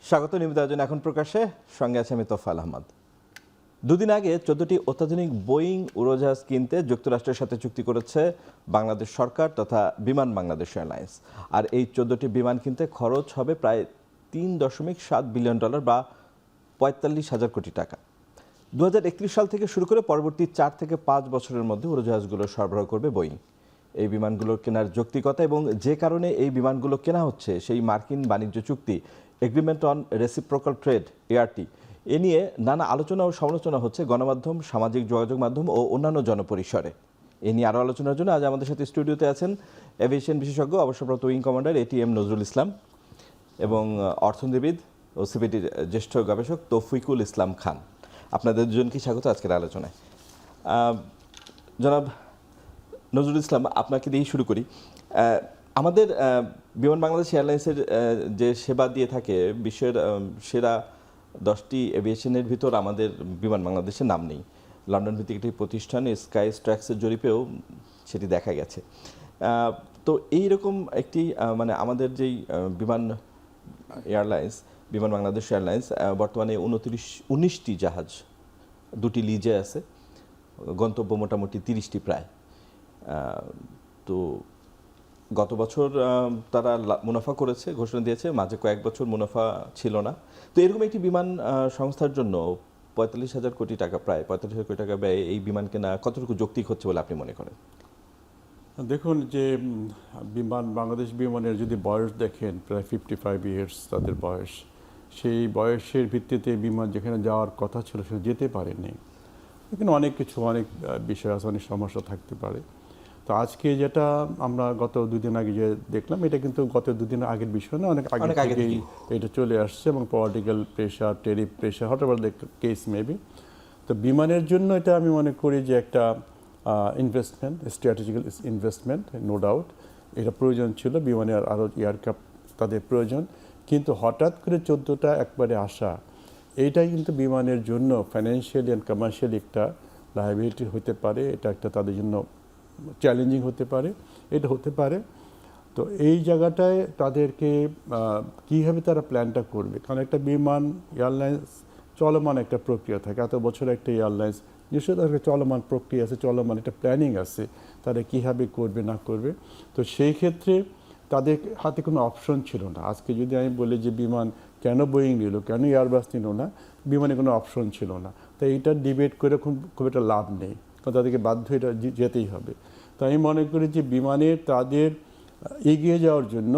স্বাগত। নিয়মিত আয়োজন এখন প্রকাশে, সঙ্গে আছে আমি তোফায়েল আহমদ। দুদিন আগে 14টি অত্যাধুনিক বোয়িং উড়োজাহাজ কিনতে যুক্তরাষ্ট্রের সাথে চুক্তি করেছে বাংলাদেশ সরকার তথা বিমান বাংলাদেশ এয়ারলাইন্স। আর এই 14টি বিমান কিনতে খরচ হবে প্রায় $3.7 বিলিয়ন বা 45,000 কোটি টাকা। 2031 সাল থেকে শুরু করে পরবর্তী 4 থেকে 5 বছরের মধ্যে উড়োজাহাজগুলো সরবরাহ করবে বোয়িং। এই বিমানগুলো কেনার যৌক্তিকতা এবং যে কারণে এই বিমানগুলো কেনা হচ্ছে সেই মার্কিন বাণিজ্য চুক্তি agreement on reciprocal trade ART এ নিয়ে নানা আলোচনা ও সমালোচনা হচ্ছে গণমাধ্যম, সামাজিক যোগাযোগ মাধ্যম ও অন্যান্য জনপরিসরে। এ নিয়ে আরও আলোচনার জন্য আজ আমাদের সাথে স্টুডিওতে আছেন এভিয়েশন বিশেষজ্ঞ অবসরপ্রাপ্ত wing commander ATM Nazrul Islam এবং অর্থনীতিবিদ ও সিপিটির জ্যেষ্ঠ গবেষক তৌফিকুল ইসলাম খান। আপনাদের দুজনকে স্বাগত আজকের আলোচনায়। জনাব নজরুল ইসলাম, আপনাকে দিয়েই শুরু করি। আমাদের বিমান বাংলাদেশ এয়ারলাইন্সের যে সেবা দিয়ে থাকে বিশ্বের সেরা 10টি এভিয়েশনের ভিতর আমাদের বিমান বাংলাদেশের নাম নেই। লন্ডন ভিত্তিক একটি প্রতিষ্ঠান স্কাই স্ট্র্যাক্সের জরিপেও সেটি দেখা গেছে। তো এইরকম একটি মানে আমাদের যেই বিমান বাংলাদেশ এয়ারলাইন্স বর্তমানে 19টি জাহাজ, 2টি লিজে আছে, গন্তব্য মোটামুটি 30টি প্রায়। তো গত বছর তারা মুনাফা করেছে, ঘোষণা দিয়েছে, মাঝে কয়েক বছর মুনাফা ছিল না। তো এরকম একটি বিমান সংস্থার জন্য 45,000 কোটি টাকা, প্রায় 45,000 কোটি টাকা ব্যয় এই বিমান কেনা কতটুকু যৌক্তিক হচ্ছে বলে আপনি মনে করেন? দেখুন, যে বাংলাদেশ বিমানের যদি বয়স দেখেন, প্রায় 55 ইয়ার্স তাদের বয়স। সেই বয়সের ভিত্তিতে বিমান যেখানে যাওয়ার কথা ছিল সেখানে যেতে পারেনি। এখানে অনেক বিষয় আছে, অনেক সমস্যা থাকতে পারে। তো আজকে যেটা আমরা গত দুদিন আগে যে দেখলাম, এটা কিন্তু গত দুদিন আগের বিষয় না, অনেক আগে থেকেই এটা চলে আসছে এবং political pressure, tariff pressure, whatever the case maybe. তো বিমানের জন্য এটা আমি মনে করি যে একটা investment, strategical investment, no doubt. এটা প্রয়োজন ছিল, বিমানের আরও এয়ারক্রাফট তাদের প্রয়োজন। কিন্তু হঠাৎ করে 14টা একবারে আসা, এইটাই কিন্তু বিমানের জন্য ফাইন্যান্সিয়ালি অ্যান্ড কমার্শিয়ালি একটা লায়াবিলিটি হতে পারে। এটা একটা তাদের জন্য চ্যালেঞ্জিং হতে পারে, এটা হতে পারে। তো এই জায়গাটায় তাদেরকে কীভাবে তারা প্ল্যানটা করবে, কারণ একটা বিমান এয়ারলাইন্স চলমান একটা প্রক্রিয়া থাকে। এত বছর একটা এয়ারলাইন্স নিশ্চয়ই তাদের চলমান প্রক্রিয়া আছে, চলমান একটা প্ল্যানিং আছে, তারা কীভাবে করবে না করবে। তো সেই ক্ষেত্রে তাদের হাতে কোনো অপশন ছিল না। আজকে যদি আমি বলি যে বিমান কেন বোয়িং নিল, কেন এয়ারবাস নিল না, বিমানে কোনো অপশন ছিল না। তো এইটা ডিবেট করে খুব একটা লাভ নেই, কারণ তাদেরকে বাধ্য এটা যেতেই হবে। তো আমি মনে করি যে বিমানের তাদের এগিয়ে যাওয়ার জন্য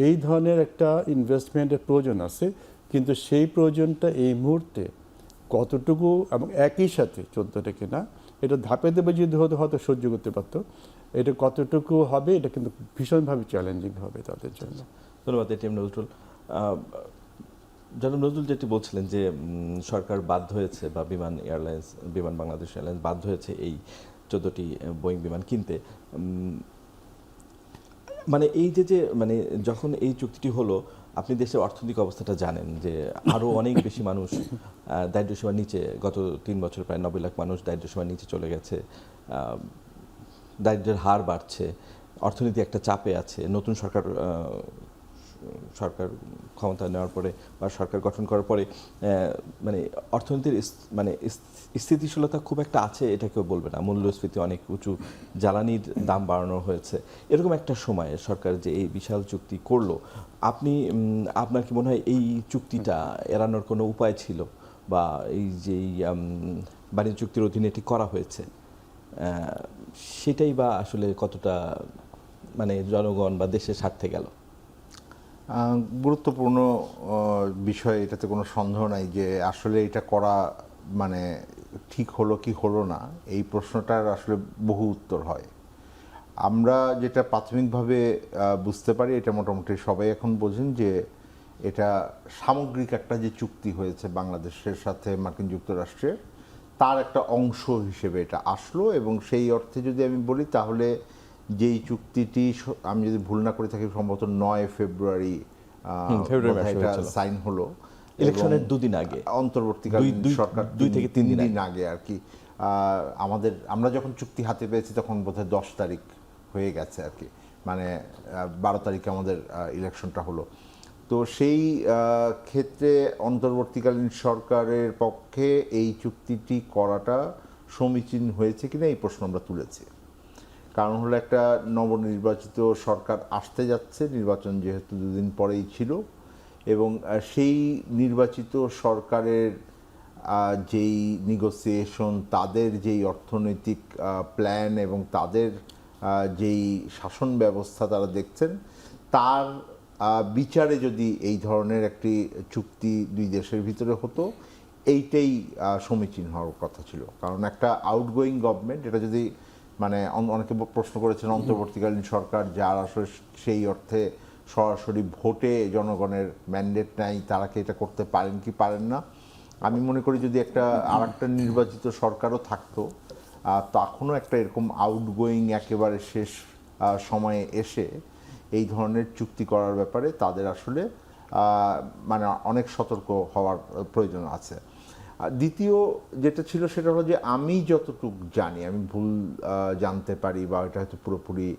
এই ধরনের একটা ইনভেস্টমেন্টের প্রয়োজন আছে। কিন্তু সেই প্রয়োজনটা এই মুহূর্তে কতটুকু, এবং একই সাথে 14টা কেনা, এটা ধাপে ধাপে যদি হয়তো সহ্য করতে পারতো, এটা কতটুকু হবে, এটা কিন্তু ভীষণভাবে চ্যালেঞ্জিং হবে তাদের জন্য। ধন্যবাদ এটিএম নজরুল। জনাব নজরুল, যেটি বলছিলেন যে সরকার বাধ্য হয়েছে বা বিমান বাংলাদেশ এয়ারলাইন্স বাধ্য হয়েছে এই 14টি বোয়িং বিমান কিনতে। মানে এই যে মানে যখন এই চুক্তিটি হলো, আপনি দেশের অর্থনৈতিক অবস্থাটা জানেন যে আরও অনেক বেশি মানুষ দারিদ্র্যসীমার নিচে, গত 3 বছর প্রায় 90 লাখ মানুষ দারিদ্র্যসীমার নিচে চলে গেছে, দারিদ্র্যের হার বাড়ছে, অর্থনীতি একটা চাপে আছে। নতুন সরকার ক্ষমতা নেওয়ার পরে বা সরকার গঠন করার পরে মানে অর্থনীতির মানে স্থিতিশীলতা খুব একটা আছে এটা কেউ বলবে না। মূল্যস্ফীতি অনেক উঁচু, জ্বালানির দাম বাড়ানো হয়েছে। এরকম একটা সময়ে সরকার যে এই বিশাল চুক্তি করলো, আপনার কি মনে হয় এই চুক্তিটা এড়ানোর কোনো উপায় ছিল, বা এই যে বাণিজ্য চুক্তির অধীনে এটি করা হয়েছে, সেটাই বা আসলে কতটা মানে জনগণ বা দেশের স্বার্থে গেল? গুরুত্বপূর্ণ বিষয়, এটাতে কোনো সন্দেহ নাই যে আসলে এটা করা মানে ঠিক হলো কি হলো না, এই প্রশ্নটার আসলে বহু উত্তর হয়। আমরা যেটা প্রাথমিকভাবে বুঝতে পারি, এটা মোটামুটি সবাই এখন বোঝেন যে এটা সামগ্রিক একটা যে চুক্তি হয়েছে বাংলাদেশের সাথে মার্কিন যুক্তরাষ্ট্রের, তার একটা অংশ হিসেবে এটা আসলো। এবং সেই অর্থে যদি আমি বলি, তাহলে যেই চুক্তিটি, আমি যদি ভুল না করে থাকি, সম্ভবত 9 ফেব্রুয়ারি এটা সাইন হলো, ইলেকশনের 2 দিন আগে, অন্তর্বর্তীকালীন সরকার 2 থেকে 3 দিন আগে আর কি। আমরা যখন চুক্তি হাতে পেয়েছি তখন বোধহয় 10 তারিখ হয়ে গেছে আর কি, মানে 12 তারিখে আমাদের ইলেকশনটা হলো। তো সেই ক্ষেত্রে অন্তর্বর্তীকালীন সরকারের পক্ষে এই চুক্তিটি করাটা সমীচীন হয়েছে কিনা এই প্রশ্ন আমরা তুলেছি। কারণ হলো একটা নবনির্বাচিত সরকার আসতে যাচ্ছে, নির্বাচন যেহেতু দুদিন পরেই ছিল, এবং সেই নির্বাচিত সরকারের যেই নেগোসিয়েশন, তাদের যেই অর্থনৈতিক প্ল্যান এবং তাদের যেই শাসন ব্যবস্থা তারা দেখছেন, তার বিচারে যদি এই ধরনের একটি চুক্তি দুই দেশের ভিতরে হতো, এইটাই সমীচীন হওয়ার কথা ছিল। কারণ একটা আউটগোয়িং গভর্নমেন্ট, এটা যদি মানে অনেকে প্রশ্ন করেছেন অন্তর্বর্তীকালীন সরকার যার আসলে সেই অর্থে সরাসরি ভোটে জনগণের ম্যান্ডেট নাই, তারা কি এটা করতে পারেন কি পারেন না। আমি মনে করি যদি একটা আর একটা নির্বাচিত সরকারও থাকতো, তখনও একটা এরকম আউটগোয়িং একেবারে শেষ সময়ে এসে এই ধরনের চুক্তি করার ব্যাপারে তাদের আসলে মানে অনেক সতর্ক হওয়ার প্রয়োজন আছে। দ্বিতীয় যেটা ছিল সেটা হলো যে আমি যতটুকু জানি, আমি ভুল জানতে পারি বা এটা হয়তো পুরোপুরি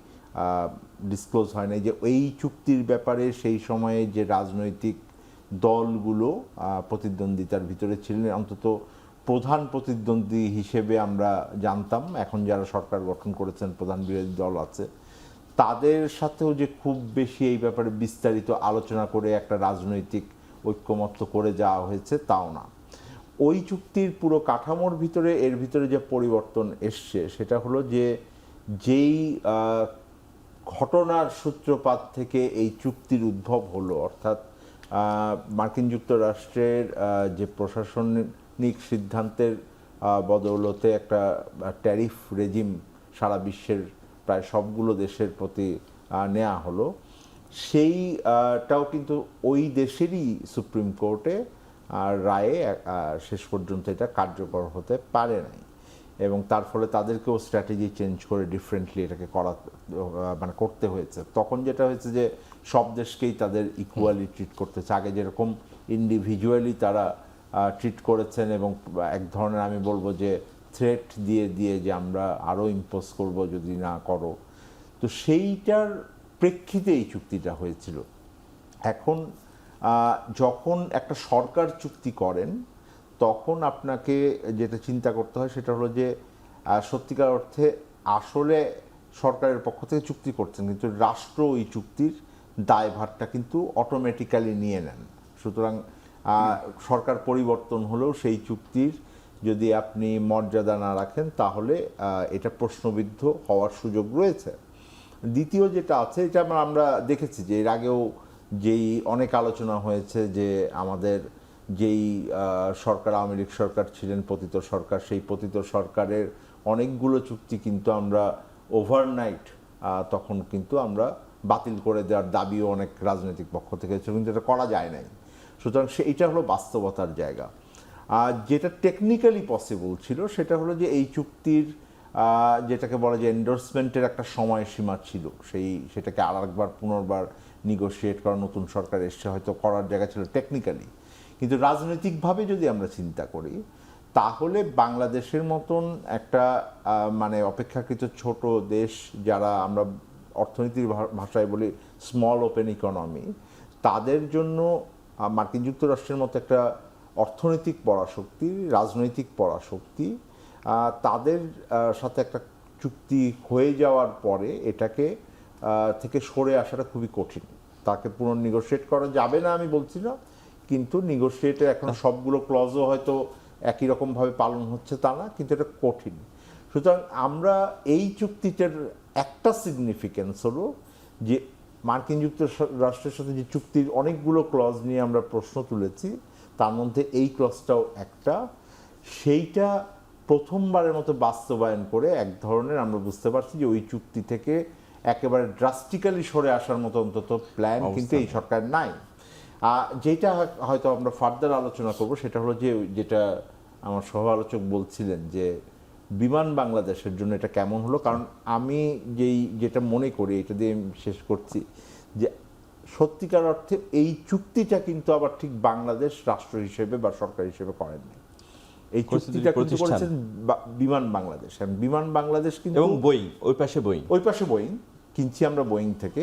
ডিসক্লোজ হয় নাই, যে এই চুক্তির ব্যাপারে সেই সময়ে যে রাজনৈতিক দলগুলো প্রতিদ্বন্দ্বিতার ভিতরে ছিলেন, অন্তত প্রধান প্রতিদ্বন্দ্বী হিসেবে আমরা জানতাম, এখন যারা সরকার গঠন করেছেন প্রধান বিরোধী দল আছে, তাদের সাথেও যে খুব বেশি এই ব্যাপারে বিস্তারিত আলোচনা করে একটা রাজনৈতিক ঐক্যমত্য করে যাওয়া হয়েছে তাও না। ওই চুক্তির পুরো কাঠামোর ভিতরে এর ভিতরে যে পরিবর্তন এসছে সেটা হলো যে যেই ঘটনার সূত্রপাত থেকে এই চুক্তির উদ্ভব হলো, অর্থাৎ মার্কিন যুক্তরাষ্ট্রের যে প্রশাসনিক সিদ্ধান্তের বদৌলতে একটা ট্যারিফ রেজিম সারা বিশ্বের প্রায় সবগুলো দেশের প্রতি নেওয়া হলো, সেইটাও কিন্তু ওই দেশেরই সুপ্রিম কোর্টে রায়ে শেষ পর্যন্ত এটা কার্যকর হতে পারে নাই, এবং তার ফলে তাদেরকেও স্ট্র্যাটেজি চেঞ্জ করে ডিফারেন্টলি এটাকে মানে করতে হয়েছে। তখন যেটা হয়েছে যে সব দেশকেই তাদের ইকুয়ালি ট্রিট করতেছে, আগে যেরকম ইন্ডিভিজুয়ালি তারা ট্রিট করেছেন এবং এক ধরনের আমি বলবো যে থ্রেট দিয়ে দিয়ে যে আমরা আরও ইম্পোজ করব যদি না করো, তো সেইটার প্রেক্ষিতে এই চুক্তিটা হয়েছিল। এখন যখন একটা সরকার চুক্তি করেন তখন আপনাকে যেটা চিন্তা করতে হয় সেটা হলো যে সত্যিকার অর্থে আসলে সরকারের পক্ষ থেকে চুক্তি করছেন, কিন্তু রাষ্ট্র ওই চুক্তির দায়ভারটা কিন্তু অটোমেটিক্যালি নিয়ে নেন। সুতরাং সরকার পরিবর্তন হলেও সেই চুক্তির যদি আপনি মর্যাদা না রাখেন তাহলে এটা প্রশ্নবিদ্ধ হওয়ার সুযোগ রয়েছে। দ্বিতীয় যেটা আছে, এটা আমরা দেখেছি যে এর আগেও যেই অনেক আলোচনা হয়েছে যে আমাদের যেই সরকার আওয়ামী লীগ সরকার ছিলেন, পতিত সরকার, সেই পতিত সরকারের অনেকগুলো চুক্তি কিন্তু আমরা ওভারনাইট তখন কিন্তু আমরা বাতিল করে দেওয়ার দাবিও অনেক রাজনৈতিক পক্ষ থেকে ছিল, কিন্তু এটা করা যায় নাই। সুতরাং এইটা হলো বাস্তবতার জায়গা। যেটা টেকনিক্যালি পসিবল ছিল সেটা হলো যে এই চুক্তির যেটাকে বলা যায় এন্ডোর্সমেন্টের একটা সময়সীমা ছিল, সেটাকে আরেকবার পুনর্বার নিগোশিয়েট করা, নতুন সরকার এসে হয়তো করার জায়গা ছিল টেকনিক্যালি, কিন্তু রাজনৈতিকভাবে যদি আমরা চিন্তা করি তাহলে বাংলাদেশের মতন একটা মানে অপেক্ষাকৃত ছোট দেশ, যারা আমরা অর্থনীতির ভাষায় বলি স্মল ওপেন ইকোনমি, তাদের জন্য মার্কিন যুক্তরাষ্ট্রের মতো একটা অর্থনৈতিক পরাশক্তি, রাজনৈতিক পরাশক্তি, তাদের সাথে একটা চুক্তি হয়ে যাওয়ার পরে এটাকে থেকে সরে আসাটা খুবই কঠিন। তাকে পুনর্নিগোশিয়েট করা যাবে না আমি বলছি না, কিন্তু নিগোশিয়েটে এখন সবগুলো ক্লজও হয়তো একই রকমভাবে পালন হচ্ছে তা না, কিন্তু এটা কঠিন। সুতরাং আমরা এই চুক্তিটার একটা সিগনিফিকেন্স হলো যে মার্কিন যুক্তরাষ্ট্রের সাথে যে চুক্তির অনেকগুলো ক্লজ নিয়ে আমরা প্রশ্ন তুলেছি, তার মধ্যে এই ক্লজটাও একটা, সেইটা প্রথমবারের মতো বাস্তবায়ন করে এক ধরনের আমরা বুঝতে পারছি যে ওই চুক্তি থেকে একেবারে ড্রাস্টিক্যালি সরে আসার মতো অন্তত প্ল্যান কিন্তু এই সরকার নাই। যেটা হয়তো আমরা ফার্দার আলোচনা করব সেটা হলো যে যেটা আমার সহ আলোচক বলছিলেন যে বিমান বাংলাদেশের জন্য এটা কেমন হলো। কারণ আমি যেটা মনে করি, এটা দিয়ে শেষ করছি, যে সত্যিকার অর্থে এই চুক্তিটা কিন্তু আবার ঠিক বাংলাদেশ রাষ্ট্র হিসেবে বা সরকার হিসেবে করেননি। এই চুক্তিটা কিন্তু করেছেন বিমান বাংলাদেশ। বিমান বাংলাদেশ কিন্তু এবং বোয়িং, ওই পাশে বোয়িং কিনছি আমরা বোয়িং থেকে।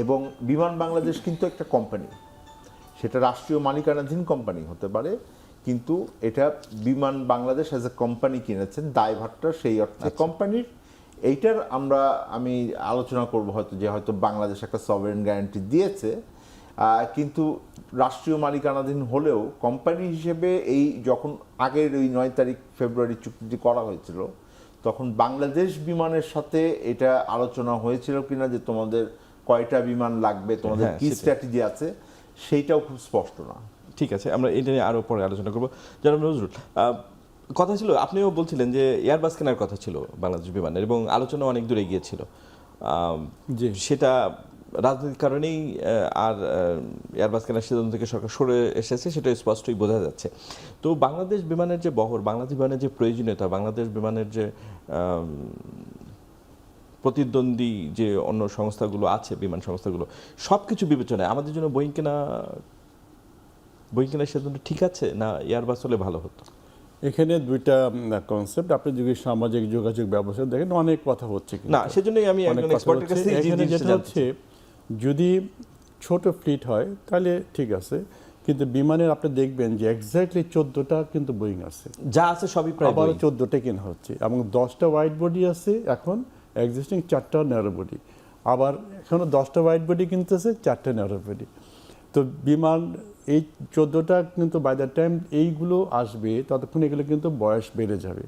এবং বিমান বাংলাদেশ কিন্তু একটা কোম্পানি, সেটা রাষ্ট্রীয় মালিকানাধীন কোম্পানি হতে পারে, কিন্তু এটা বিমান বাংলাদেশ অ্যাজ এ কোম্পানি কিনেছেন, দায়ভারটা সেই অর্থে কোম্পানির। এইটার আমি আলোচনা করব হয়তো যে হয়তো বাংলাদেশ একটা সভারেন গ্যারান্টি দিয়েছে, কিন্তু রাষ্ট্রীয় মালিকানাধীন হলেও কোম্পানি হিসেবে এই যখন আগের ওই 9 তারিখ ফেব্রুয়ারি চুক্তিটি করা হয়েছিল, তখন বাংলাদেশ বিমানের সাথে এটা আলোচনা হয়েছিল কিনা যে তোমাদের কয়টা বিমান লাগবে, তোমাদের হ্যাঁ, কি সেটাই। স্ট্র্যাটেজি আছে, সেইটাও খুব স্পষ্ট না। ঠিক আছে, আমরা এটা নিয়ে আরো পরে আলোচনা করবো। জনাব নজরুল, কথা ছিল, আপনিও বলছিলেন যে এয়ারবাস কেনার কথা ছিল বাংলাদেশ বিমানের, এবং আলোচনা অনেক দূরে গিয়েছিল। জি। সেটা রাজনৈতিক কারণেই আর এয়ারবাস কেনার সিদ্ধান্ত থেকে সরকার সরে এসেছে, সেটা স্পষ্টই বোঝা যাচ্ছে। তো বাংলাদেশ বিমানের যে বহর, বাংলাদেশ বিমানের যে প্রয়োজনীয়তা, বাংলাদেশ বিমানের যে প্রতিদ্বন্দ্বী যে অন্য সংস্থাগুলো আছে, বিমান সংস্থাগুলো, সব কিছু বিবেচনায় আমাদের জন্য বোয়িং কেনার সিদ্ধান্ত ঠিক আছে, না এয়ারবাস হলে ভালো হতো? এখানে দুইটা কনসেপ্ট। আপনি যদি সামাজিক যোগাযোগ ব্যবস্থা দেখেন, অনেক কথা হচ্ছে কিন্তু। না, সেজন্যই আমি অনেক একজন কথা এক্সপার্টের কাছে হচ্ছে। এই এখানে জিনিসটা যেটা জানতে হচ্ছে, যদি ছোট ফ্লিট হয় তাহলে ঠিক আছে, কিন্তু বিমানের আপনি দেখবেন যে এক্স্যাক্টলি 14টা কিন্তু বোয়িং আছে, যা আছে সবই প্রায় আবারও Boeing। 14টা কেনা হচ্ছে, এবং 10টা ওয়াইড বডি আছে এখন, এক্সিস্টিং 4টা ন্যারো বডি, আবার এখনও 10টা ওয়াইড বডি কিনতেছে, 4টা ন্যারো বডি। তো বিমান এই 14টা কিন্তু বাই দ্য টাইম এইগুলো আসবে ততক্ষণ এগুলো কিন্তু বয়স বেড়ে যাবে।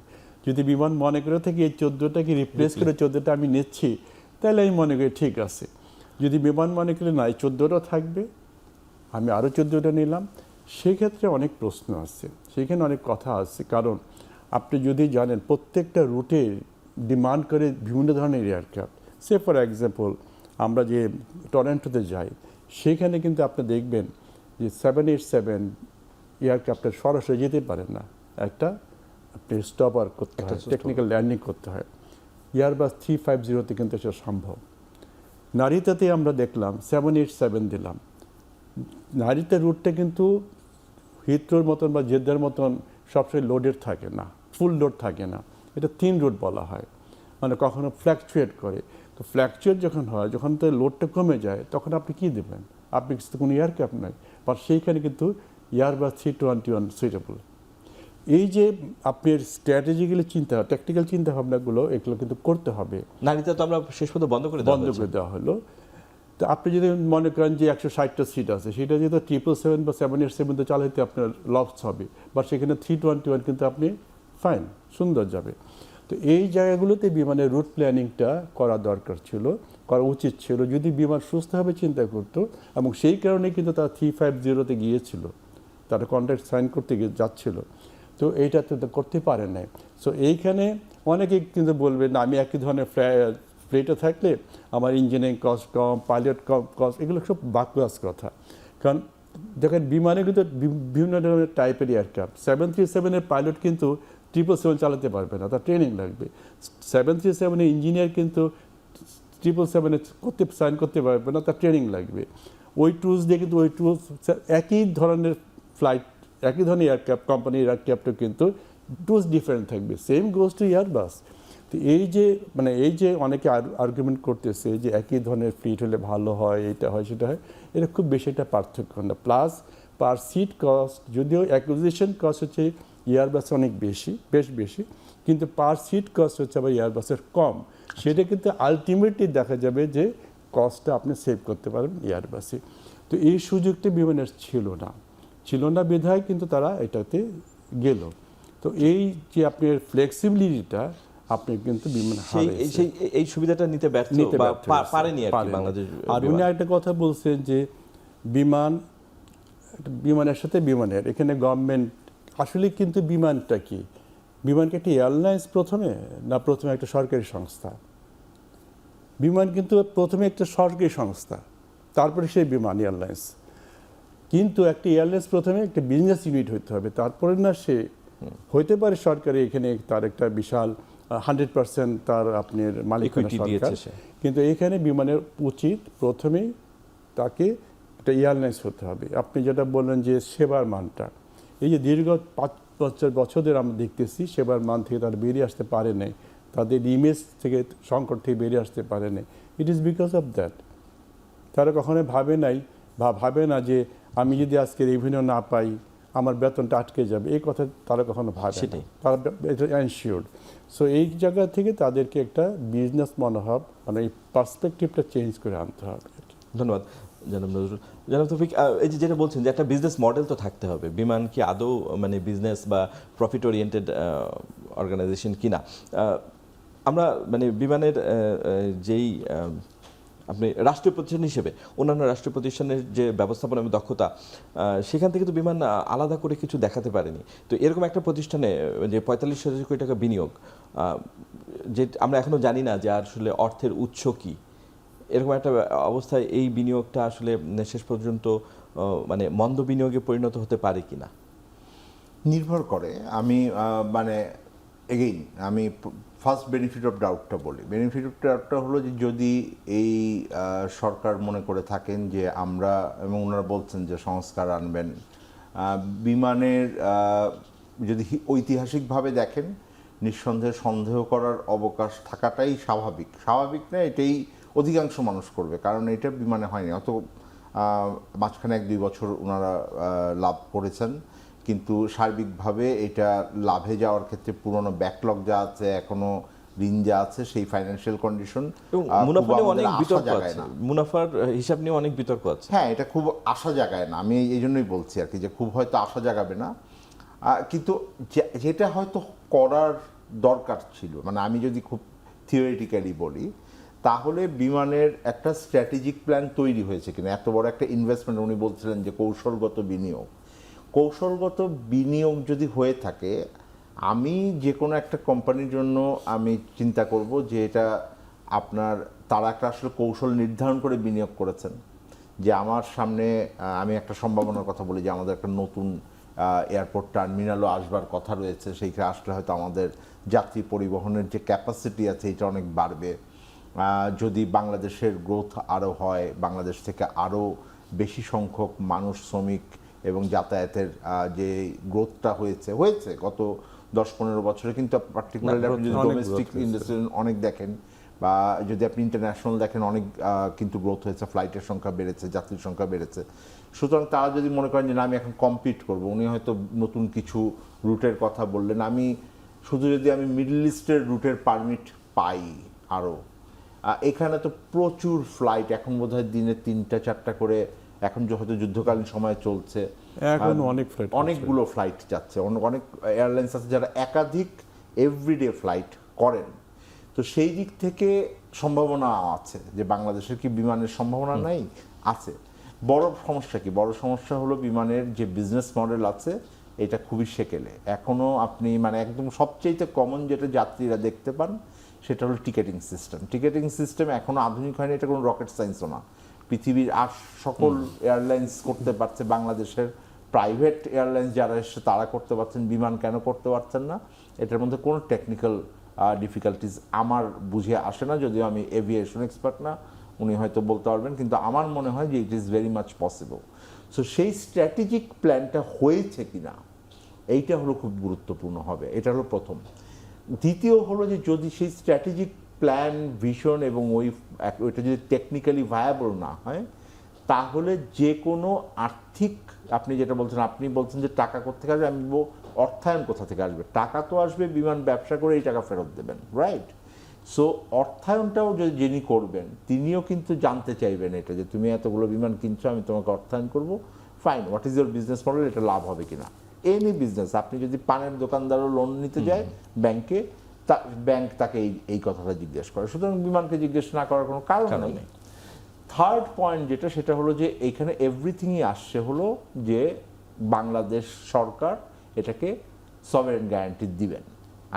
যদি বিমান মনে করে থাকে এই 14টাকে রিপ্লেস করে 14টা আমি নিচ্ছি, তাহলে আমি মনে করি ঠিক আছে। যদি বিমান মনে করে না, এই 14টা থাকবে, আমি আরও 14টা নিলাম, সেক্ষেত্রে অনেক প্রশ্ন আসছে, সেখানে অনেক কথা আসছে। কারণ আপনি যদি জানেন প্রত্যেকটা রুটে ডিমান্ড করে বিভিন্ন ধরনের এয়ারক্রাফট। সে ফর এক্সাম্পল আমরা যে টরন্টোতে যাই, সেখানে কিন্তু আপনি দেখবেন যে 787 এয়ারক্রাফটের সরাসরি যেতে পারে না, একটা আপনি স্টপার করতে হয়, টেকনিক্যাল ল্যান্ডিং করতে হয়। এয়ারবাস 350তে কিন্তু সেটা সম্ভব। নারিতাতে আমরা দেখলাম 787 দিলাম, নারিতা রুটটা কিন্তু হিথ্রোর মতন বা জেদ্দার মতন সবসময় লোডেড থাকে না, ফুল লোড থাকে না, এটা 3 রুট বলা হয়, মানে কখনো ফ্ল্যাকচুয়েট করে। তো ফ্ল্যাকচুয়েট যখন হয়, যখন তো লোডটা কমে যায়, তখন আপনি কি দেবেন? আপনি কিছু কোনো এয়ারক্রাফট নাই, বাট সেইখানে কিন্তু এয়ারবাস 321 সুইটেবল। এই যে আপনার স্ট্র্যাটেজিক্যালি চিন্তা, টেকনিক্যাল চিন্তা ভাবনাগুলো, এগুলো কিন্তু করতে হবে। নারীতে তো আমরা শেষ পর্যন্ত বন্ধ করে দেওয়া হলো। তো আপনি যদি মনে করেন যে 160টা সিট আছে, সেটা যদি 777 বা 787 চালাইতে আপনার লস হবে, বা সেখানে 321 কিন্তু আপনি ফাইন, সুন্দর যাবে। তো এই জায়গাগুলোতে বিমানের রুট প্ল্যানিংটা করা দরকার ছিল, করা উচিত ছিল, যদি বিমান সুস্থভাবে চিন্তা করতো। এবং সেই কারণে কিন্তু তারা 350-তে গিয়েছিল, তারা কন্ট্রাক্ট সাইন করতে যাচ্ছিল। তো এইটা তো করতে পারে নাই। সো এইখানে অনেকেই কিন্তু বলবে না, আমি একই ধরনের ফ্লাইটে থাকলে আমার ইঞ্জিনিয়ারিং কস্ট কম, পাইলট কম কস্ট, এগুলো সব বাকওয়াস কথা। কারণ দেখেন বিমানে কিন্তু বিভিন্ন ধরনের টাইপের এয়ারক্রাফট। 737-এর পাইলট কিন্তু 777 চালাতে পারবে না, তার ট্রেনিং লাগবে। 737-এর ইঞ্জিনিয়ার কিন্তু 777-এ সাইন করতে পারবে না, তার ট্রেনিং লাগবে। ওই টুলস দিয়ে কিন্তু ওই টুলস, একই ধরনের ফ্লাইট, একই ধরনের এয়ারক্রাফট, কোম্পানির এয়ারক্রাফটও কিন্তু টুলস ডিফারেন্ট থাকবে। Same goes to Airbus. তো এই যে অনেকে আর্গুমেন্ট করতেছে যে একই ধরনের ফ্লিট হলে ভালো হয়, এটা হয় সেটা হয়, এটা খুব বেশি একটা পার্থক্য না। প্লাস পার সিট কস্ট, যদিও অ্যাকুইজিশন কস্ট হচ্ছে এয়ারবাস অনেক বেশ বেশি, কিন্তু পার সিট কস্ট হচ্ছে আবার এয়ারবাসের কম। সেটা কিন্তু আলটিমেটলি দেখা যাবে যে কস্টটা আপনি সেভ করতে পারবেন এয়ারবাসে। তো এই সুযোগটা বিমানের ছিল না বিধায় কিন্তু তারা এটাতে গেল। তো এই যে আপনার ফ্লেক্সিবিলিটিটা আপনি কিন্তু বিমান এই সুবিধাটা নিতে ব্যর্থ বা পারেনি আর কি বাংলাদেশ। আর উনি একটা কথা বলছেন যে বিমানের সাথে বিমানের এখানে গভর্নমেন্ট আসলে, কিন্তু বিমানটা কি, বিমানকে একটা এয়ারলাইন্স প্রথমে একটা সরকারি সংস্থা? বিমান কিন্তু প্রথমে একটা সরকারি সংস্থা, তারপরে সেই বিমান এয়ারলাইন্স। কিন্তু একটা এয়ারলাইন্স প্রথমে একটা বিজনেস ইউনিট হতে হবে, তারপরে না সে হইতে পারে সরকারি, এখানে তার একটা বিশাল 100% তার আপনার মালিকানা সরকার। কিন্তু এখানে বিমানের উচিত প্রথমেই তাকে একটা এয়ারলাইন্স হতে হবে। আপনি যেটা বললেন যে সেবার মানটা, এই যে দীর্ঘ 5 বছরের আমরা দেখতেছি সেবার মান থেকে তারা বেরিয়ে আসতে পারে নাই, তাদের ইমেজ থেকে, সংকট থেকে বেরিয়ে আসতে পারে নাই। It is because of that. তারা কখনোই ভাবে না যে আমি যদি আজকে রেভিনিউ না পাই আমার বেতনটা আটকে যাবে, এই কথা তারা কখনো ভাবে না। সেটাই। তারা এনশিওর্ড। সো এই জায়গা থেকে তাদেরকে একটা বিজনেস মনোভাব, মানে এই পার্সপেক্টিভটা চেঞ্জ করে আনতে হবে আর কি। ধন্যবাদ জনাব নজরুল। জনাব তৌফিক, এই যে যেটা বলছেন যে একটা বিজনেস মডেল তো থাকতে হবে, বিমান কি আদৌ মানে বিজনেস বা প্রফিট ওরিয়েন্টেড অর্গানাইজেশন কিনা? আমরা মানে বিমানের যেই আপনি রাষ্ট্রীয় প্রতিষ্ঠান হিসেবে অন্যান্য রাষ্ট্রীয় প্রতিষ্ঠানের যে ব্যবস্থাপনা এবং দক্ষতা, সেখান থেকে তো বিমান আলাদা করে কিছু দেখাতে পারেনি। তো এরকম একটা প্রতিষ্ঠানে যে 45,000 কোটি টাকা বিনিয়োগ, যে আমরা এখনো জানি না যে আসলে অর্থের উৎস কি, এরকম একটা অবস্থায় এই বিনিয়োগটা আসলে শেষ পর্যন্ত মানে মন্দ বিনিয়োগে পরিণত হতে পারে কিনা? নির্ভর করে। আমি মানে এগেইন আমি ফার্স্ট বেনিফিট অফ ডাউটটা বলি। বেনিফিট অফ ডাউটটা হলো যে যদি এই সরকার মনে করে থাকেন যে আমরা, এবং ওনারা বলছেন যে সংস্কার আনবেন, বিমানের যদি ঐতিহাসিকভাবে দেখেন, নিঃসন্দেহে সন্দেহ করার অবকাশ থাকাটাই স্বাভাবিক না, এটাই অধিকাংশ মানুষ করবে, কারণ এটা বিমানে হয়নি। অত মাঝখানে 1-2 বছর ওনারা লাভ করেছেন, কিন্তু সার্বিকভাবে এটা লাভে যাওয়ার ক্ষেত্রে পুরনো ব্যাকলগ যা আছে, এখনো ঋণ যা আছে, সেই ফাইন্যান্সিয়াল কন্ডিশন এবং মুনাফা নিয়ে অনেক বিতর্ক আছে, মুনাফার হিসাব নিয়ে অনেক বিতর্ক আছে। হ্যাঁ, এটা খুব আশা জাগায় না। আমি এই জন্যই বলছি আর কি, যে খুব হয়তো আশা জাগাবে না, কিন্তু যেটা হয়তো করার দরকার ছিল, মানে আমি যদি খুব থিওরিটিক্যালি বলি, তাহলে বিমানের একটা স্ট্র্যাটেজিক প্ল্যান তৈরি হয়েছে কিনা। এত বড় একটা ইনভেস্টমেন্ট, উনি বলছিলেন যে কৌশলগত বিনিয়োগ যদি হয়ে থাকে, আমি যে কোনো একটা কোম্পানির জন্য আমি চিন্তা করব যে এটা তারা একটা আসলে কৌশল নির্ধারণ করে বিনিয়োগ করেছেন, যে আমার সামনে আমি একটা সম্ভাবনার কথা বলি, যে আমাদের একটা নতুন এয়ারপোর্ট টার্মিনালও আসবার কথা রয়েছে, সেইখানে আসলে হয়তো আমাদের যাত্রী পরিবহনের যে ক্যাপাসিটি আছে এটা অনেক বাড়বে। যদি বাংলাদেশের গ্রোথ আরও হয়, বাংলাদেশ থেকে আরও বেশি সংখ্যক মানুষ, শ্রমিক এবং যাতায়াতের যে গ্রোথটা হয়েছে গত 10-15 বছরে, কিন্তু পার্টিকুলারলি আপনি যদি ডোমেস্টিক ইন্ডাস্ট্রি অনেক দেখেন, বা যদি আপনি ইন্টারন্যাশনাল দেখেন, অনেক কিন্তু গ্রোথ হয়েছে, ফ্লাইটের সংখ্যা বেড়েছে, যাত্রীর সংখ্যা বেড়েছে। সুতরাং তারা যদি মনে করেন যে না আমি এখন কম্পিট করব, উনি হয়তো নতুন কিছু রুটের কথা বললেন। যদি আমি মিডল ইস্টের রুটের পারমিট পাই আরও, এখানে তো প্রচুর ফ্লাইট, এখন বোধহয় দিনে 3-4টা করে, এখন হয়তো যুদ্ধকালীন সময় চলছে, এখন অনেকগুলো ফ্লাইট যাচ্ছে, অনেক এয়ারলাইন্স আছে যারা একাধিক এভরিডে ফ্লাইট করেন। তো সেই দিক থেকে সম্ভাবনা আছে, যে বাংলাদেশের কি বিমানের সম্ভাবনা নাই? আছে। বড় সমস্যা হলো বিমানের যে বিজনেস মডেল আছে, এটা খুবই সেকেলে। এখনো আপনি মানে একদম সবচেয়ে কমন যেটা যাত্রীরা দেখতে পান, সেটা হলো টিকেটিং সিস্টেম এখনো আধুনিক হয়নি। এটা কোনো রকেট সায়েন্সও না। পৃথিবীর আর সকল এয়ারলাইন্স করতে পারছে, বাংলাদেশের প্রাইভেট এয়ারলাইন্স যারা এসে তারা করতে পারছেন, বিমান কেন করতে পারছেন না? এটার মধ্যে কোনো টেকনিক্যাল ডিফিকাল্টিজ আমার বুঝে আসে না, যদিও আমি এভিয়েশন এক্সপার্ট না, উনি হয়তো বলতে পারবেন, কিন্তু আমার মনে হয় যে it is very much possible. So সেই স্ট্র্যাটেজিক প্ল্যানটা হয়েছে কিনা, এইটা হলো খুব গুরুত্বপূর্ণ হবে। এটা হলো প্রথম। দ্বিতীয় হলো যে যদি সেই স্ট্র্যাটেজিক প্ল্যান, ভিশন এবং ওইটা যদি টেকনিক্যালি ভায়াবল না হয়, তাহলে যে কোনো আর্থিক, আপনি যেটা বলছেন, আপনি বলছেন যে টাকা কোথেকে আসবে, আমি বলবো অর্থায়ন কোথা থেকে আসবে। টাকা তো আসবে, বিমান ব্যবসা করে এই টাকা ফেরত দেবেন, রাইট? সো অর্থায়নটাও যদি যিনি করবেন, তিনিও কিন্তু জানতে চাইবেন এটা, যে তুমি এতগুলো বিমান কিনছো, আমি তোমাকে অর্থায়ন করবো, fine, what is your business model, এটা লাভ হবে কিনা। এনি বিজনেস, আপনি যদি পানের দোকানদারও লোন নিতে যায় ব্যাংকে, ব্যাংক তাকে এই কথাটা জিজ্ঞেস করে, সুতরাং বিমানকে জিজ্ঞেস না করার কোনো কারণ নেই। থার্ড পয়েন্ট যেটা, সেটা হলো যে এইখানে এভরিথিংই আসছে হলো যে বাংলাদেশ সরকার এটাকে সভারেন গ্যারান্টি দিবেন।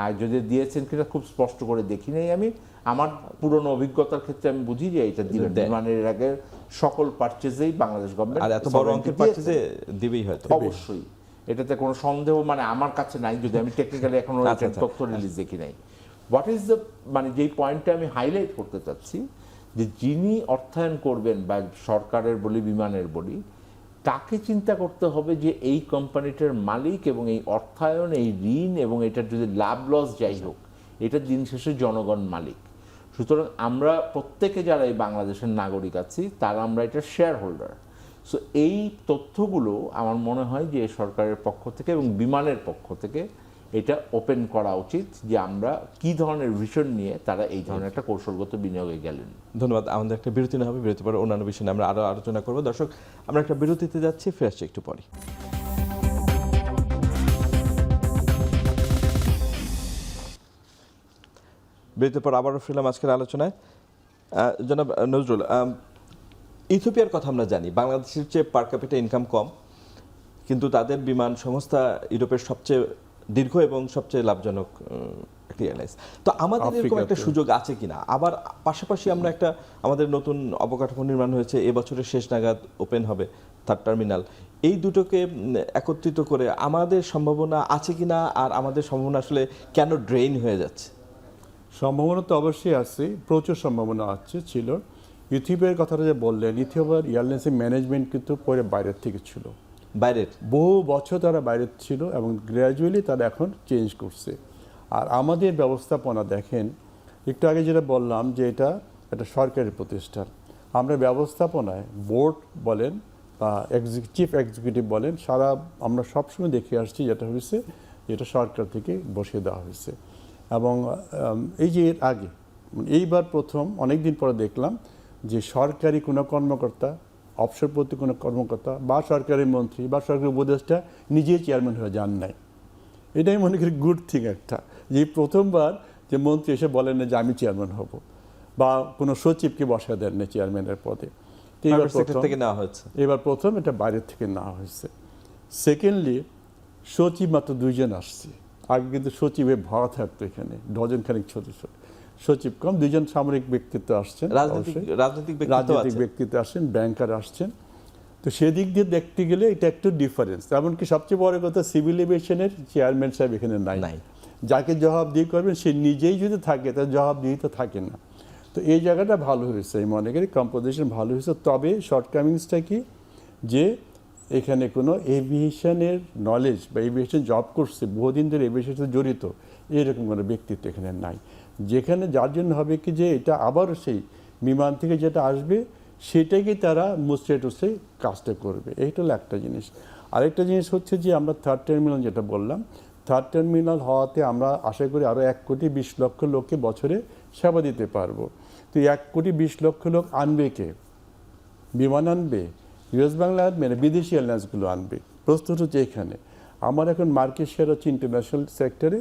আর যদি দিয়েছেন কিনা খুব স্পষ্ট করে দেখি নেই আমি, আমার পুরনো অভিজ্ঞতার ক্ষেত্রে আমি বুঝি যে এটা দিবেন। বিমানের আগে সকল পারচেজেই বাংলাদেশ গভর্নমেন্ট এত বড় অঙ্কের পারচেজে দিবেই হয়তো, অবশ্যই, এটাতে কোনো সন্দেহ মানে আমার কাছে নাই, যদি আমি টেকনিক্যালি এখনো তথ্য রিলিজ দেখি নাই। হোয়াট ইজ দ্য, মানে যেই পয়েন্টটা আমি হাইলাইট করতে চাচ্ছি, যে যিনি অর্থায়ন করবেন, বা সরকারের বলি বিমানের বলি, তাকে চিন্তা করতে হবে যে এই কোম্পানিটার মালিক, এবং এই অর্থায়ন, এই ঋণ এবং এটার যদি লাভ লস যাই হোক, এটা দিন শেষে জনগণ মালিক। সুতরাং আমরা প্রত্যেকে যারা এই বাংলাদেশের নাগরিক আছি তারা আমরা এটা শেয়ার হোল্ডার। সো এই তথ্যগুলো আমার মনে হয় যে সরকারের পক্ষ থেকে এবং বিমানের পক্ষ থেকে এটা ওপেন করা উচিত যে আমরা কি ধরনের ভিশন নিয়ে তারা এই ধরনের একটা কৌশলগত বিনিয়োগে গেলেন। ধন্যবাদ। আমাদের একটা বিরতি না হবে, বিরতি পরে অন্যান্য বিষয় নিয়ে আমরা আরও আলোচনা করবো। দর্শক, আমরা একটা বিরতিতে যাচ্ছি, ফিরে আসছি একটু পরে। বিরতির পর আবারও ফিরলাম আজকের আলোচনায়। জনাব নজরুল, ইথিওপিয়ার কথা আমরা জানি, বাংলাদেশের চেয়ে পার ক্যাপিটা ইনকাম কম, কিন্তু তাদের বিমান সংস্থা ইউরোপের সবচেয়ে দীর্ঘ এবং সবচেয়ে লাভজনক একটি এয়ারলাইন্স। তো আমাদের এরকম একটা সুযোগ আছে কিনা? আবার পাশাপাশি আমরা একটা, আমাদের নতুন অবকাঠামো নির্মাণ হয়েছে, এবছরের শেষ নাগাদ ওপেন হবে থার্ড টার্মিনাল। এই দুটোকে একত্রিত করে আমাদের সম্ভাবনা আছে কিনা, আর আমাদের সম্ভাবনা আসলে কেন ড্রেইন হয়ে যাচ্ছে? সম্ভাবনা তো অবশ্যই আছে, প্রচুর সম্ভাবনা আছে, ছিল। ইথিওপিয়ার কথাটা যে বললেন, ইথিওপিয়ার এয়ারলাইন্সের ম্যানেজমেন্ট কিন্তু পরে বাইরের থেকে ছিল, বাইরের বহু বছর তারা বাইরে ছিল এবং গ্র্যাজুয়ালি তারা এখন চেঞ্জ করছে। আর আমাদের ব্যবস্থাপনা দেখেন, একটু আগে যেটা বললাম যে এটা একটা সরকারি প্রতিষ্ঠান, আমরা ব্যবস্থাপনায় বোর্ড বলেন বা চিফ এক্সিকিউটিভ বলেন, আমরা সবসময় দেখে আসছি যেটা হয়েছে, যেটা সরকার থেকে বসিয়ে দেওয়া হয়েছে। এবং এই যে এর আগে, এইবার প্রথম অনেকদিন পরে দেখলাম যে সরকারি কোনো কর্মকর্তা, অবসরপ্রাপ্ত কোনো কর্মকর্তা বা সরকারি মন্ত্রী বা সরকারি উপদেষ্টা নিজেই চেয়ারম্যান হয়ে যান নাই। এটাই মনে করি গুড থিং একটা, যে প্রথমবার যে মন্ত্রী এসে বলেন না যে আমি চেয়ারম্যান হব, বা কোনো সচিবকে বসা দেন না চেয়ারম্যানের পদে। এবার প্রথম এটা বাইরের থেকে নেওয়া হয়েছে। সেকেন্ডলি, সচিব মাত্র 2 জন আসছে, আগে কিন্তু সচিবের ভরা থাকতো, এখানে ডজনখানিক সচিব কম, 2 জন সামরিক ব্যক্তিত্ব আসছেন, রাজনৈতিক ব্যক্তিত্ব আসছেন, ব্যাংকার আসছেন। তো সেদিক দিয়ে দেখতে গেলে এটা একটু ডিফারেন্স। এমনকি সবচেয়ে বড় কথা, সিভিল এভিয়েশনের চেয়ারম্যান সাহেব এখানে নাই। যাকে জবাবদিহি করবেন সে নিজেই যদি থাকে, তার জবাবদিহি তো থাকে না। তো এই জায়গাটা ভালো হয়েছে, এই মনে করি কম্পোজিশন ভালো হয়েছে। তবে শর্টকামিংসটা কি, যে এখানে কোনো এভিয়েশনের নলেজ বা এভিয়েশন জব করছে, বহুদিন ধরে এভিয়েশনের সাথে জড়িত, এরকম কোনো ব্যক্তিত্ব এখানে নাই। যেখানে যার জন্য হবে কি, যে এটা আবারও সেই বিমান থেকে যেটা আসবে সেটাকে তারা মুছে টুছে কাজটা করবে। এইটা হলো একটা জিনিস। আরেকটা জিনিস হচ্ছে যে আমরা থার্ড টার্মিনাল যেটা বললাম, থার্ড টার্মিনাল হওয়াতে আমরা আশা করি আরও 1,20,00,000 লোককে বছরে সেবা দিতে পারবো। তো 1,20,00,000 লোক আনবে কে? বিমান আনবে, ইউএস বাংলা আনবে না বিদেশি এয়ারলাইন্সগুলো আনবে? প্রস্তুত হচ্ছে এখানে। আমার এখন মার্কেট শেয়ার হচ্ছে ইন্টারন্যাশনাল সেক্টরে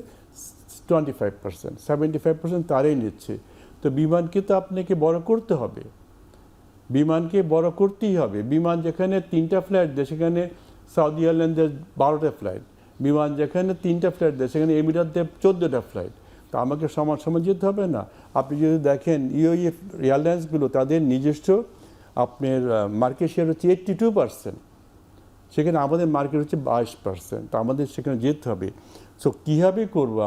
25%, 75% তারাই নিচ্ছে। তো বিমানকে তো আপনাকে বড় করতে হবে, বিমানকে বড় করতেই হবে। বিমান যেখানে 3টা ফ্লাইট দেয়, সেখানে সৌদি এয়ারলাইন্সের 12টা ফ্লাইট। বিমান যেখানে 3টা ফ্লাইট দেয়, সেখানে এমিরাতদের 14টা ফ্লাইট। তো আমাকে সমান যেতে হবে না? আপনি যদি দেখেন ইউএই এয়ারলাইন্সগুলো, তাদের নিজস্ব আপনার মার্কেট শেয়ার হচ্ছে 82%, সেখানে আমাদের মার্কেট হচ্ছে 22%। তো আমাদের সেখানে যেতে হবে। সো কীভাবে করবো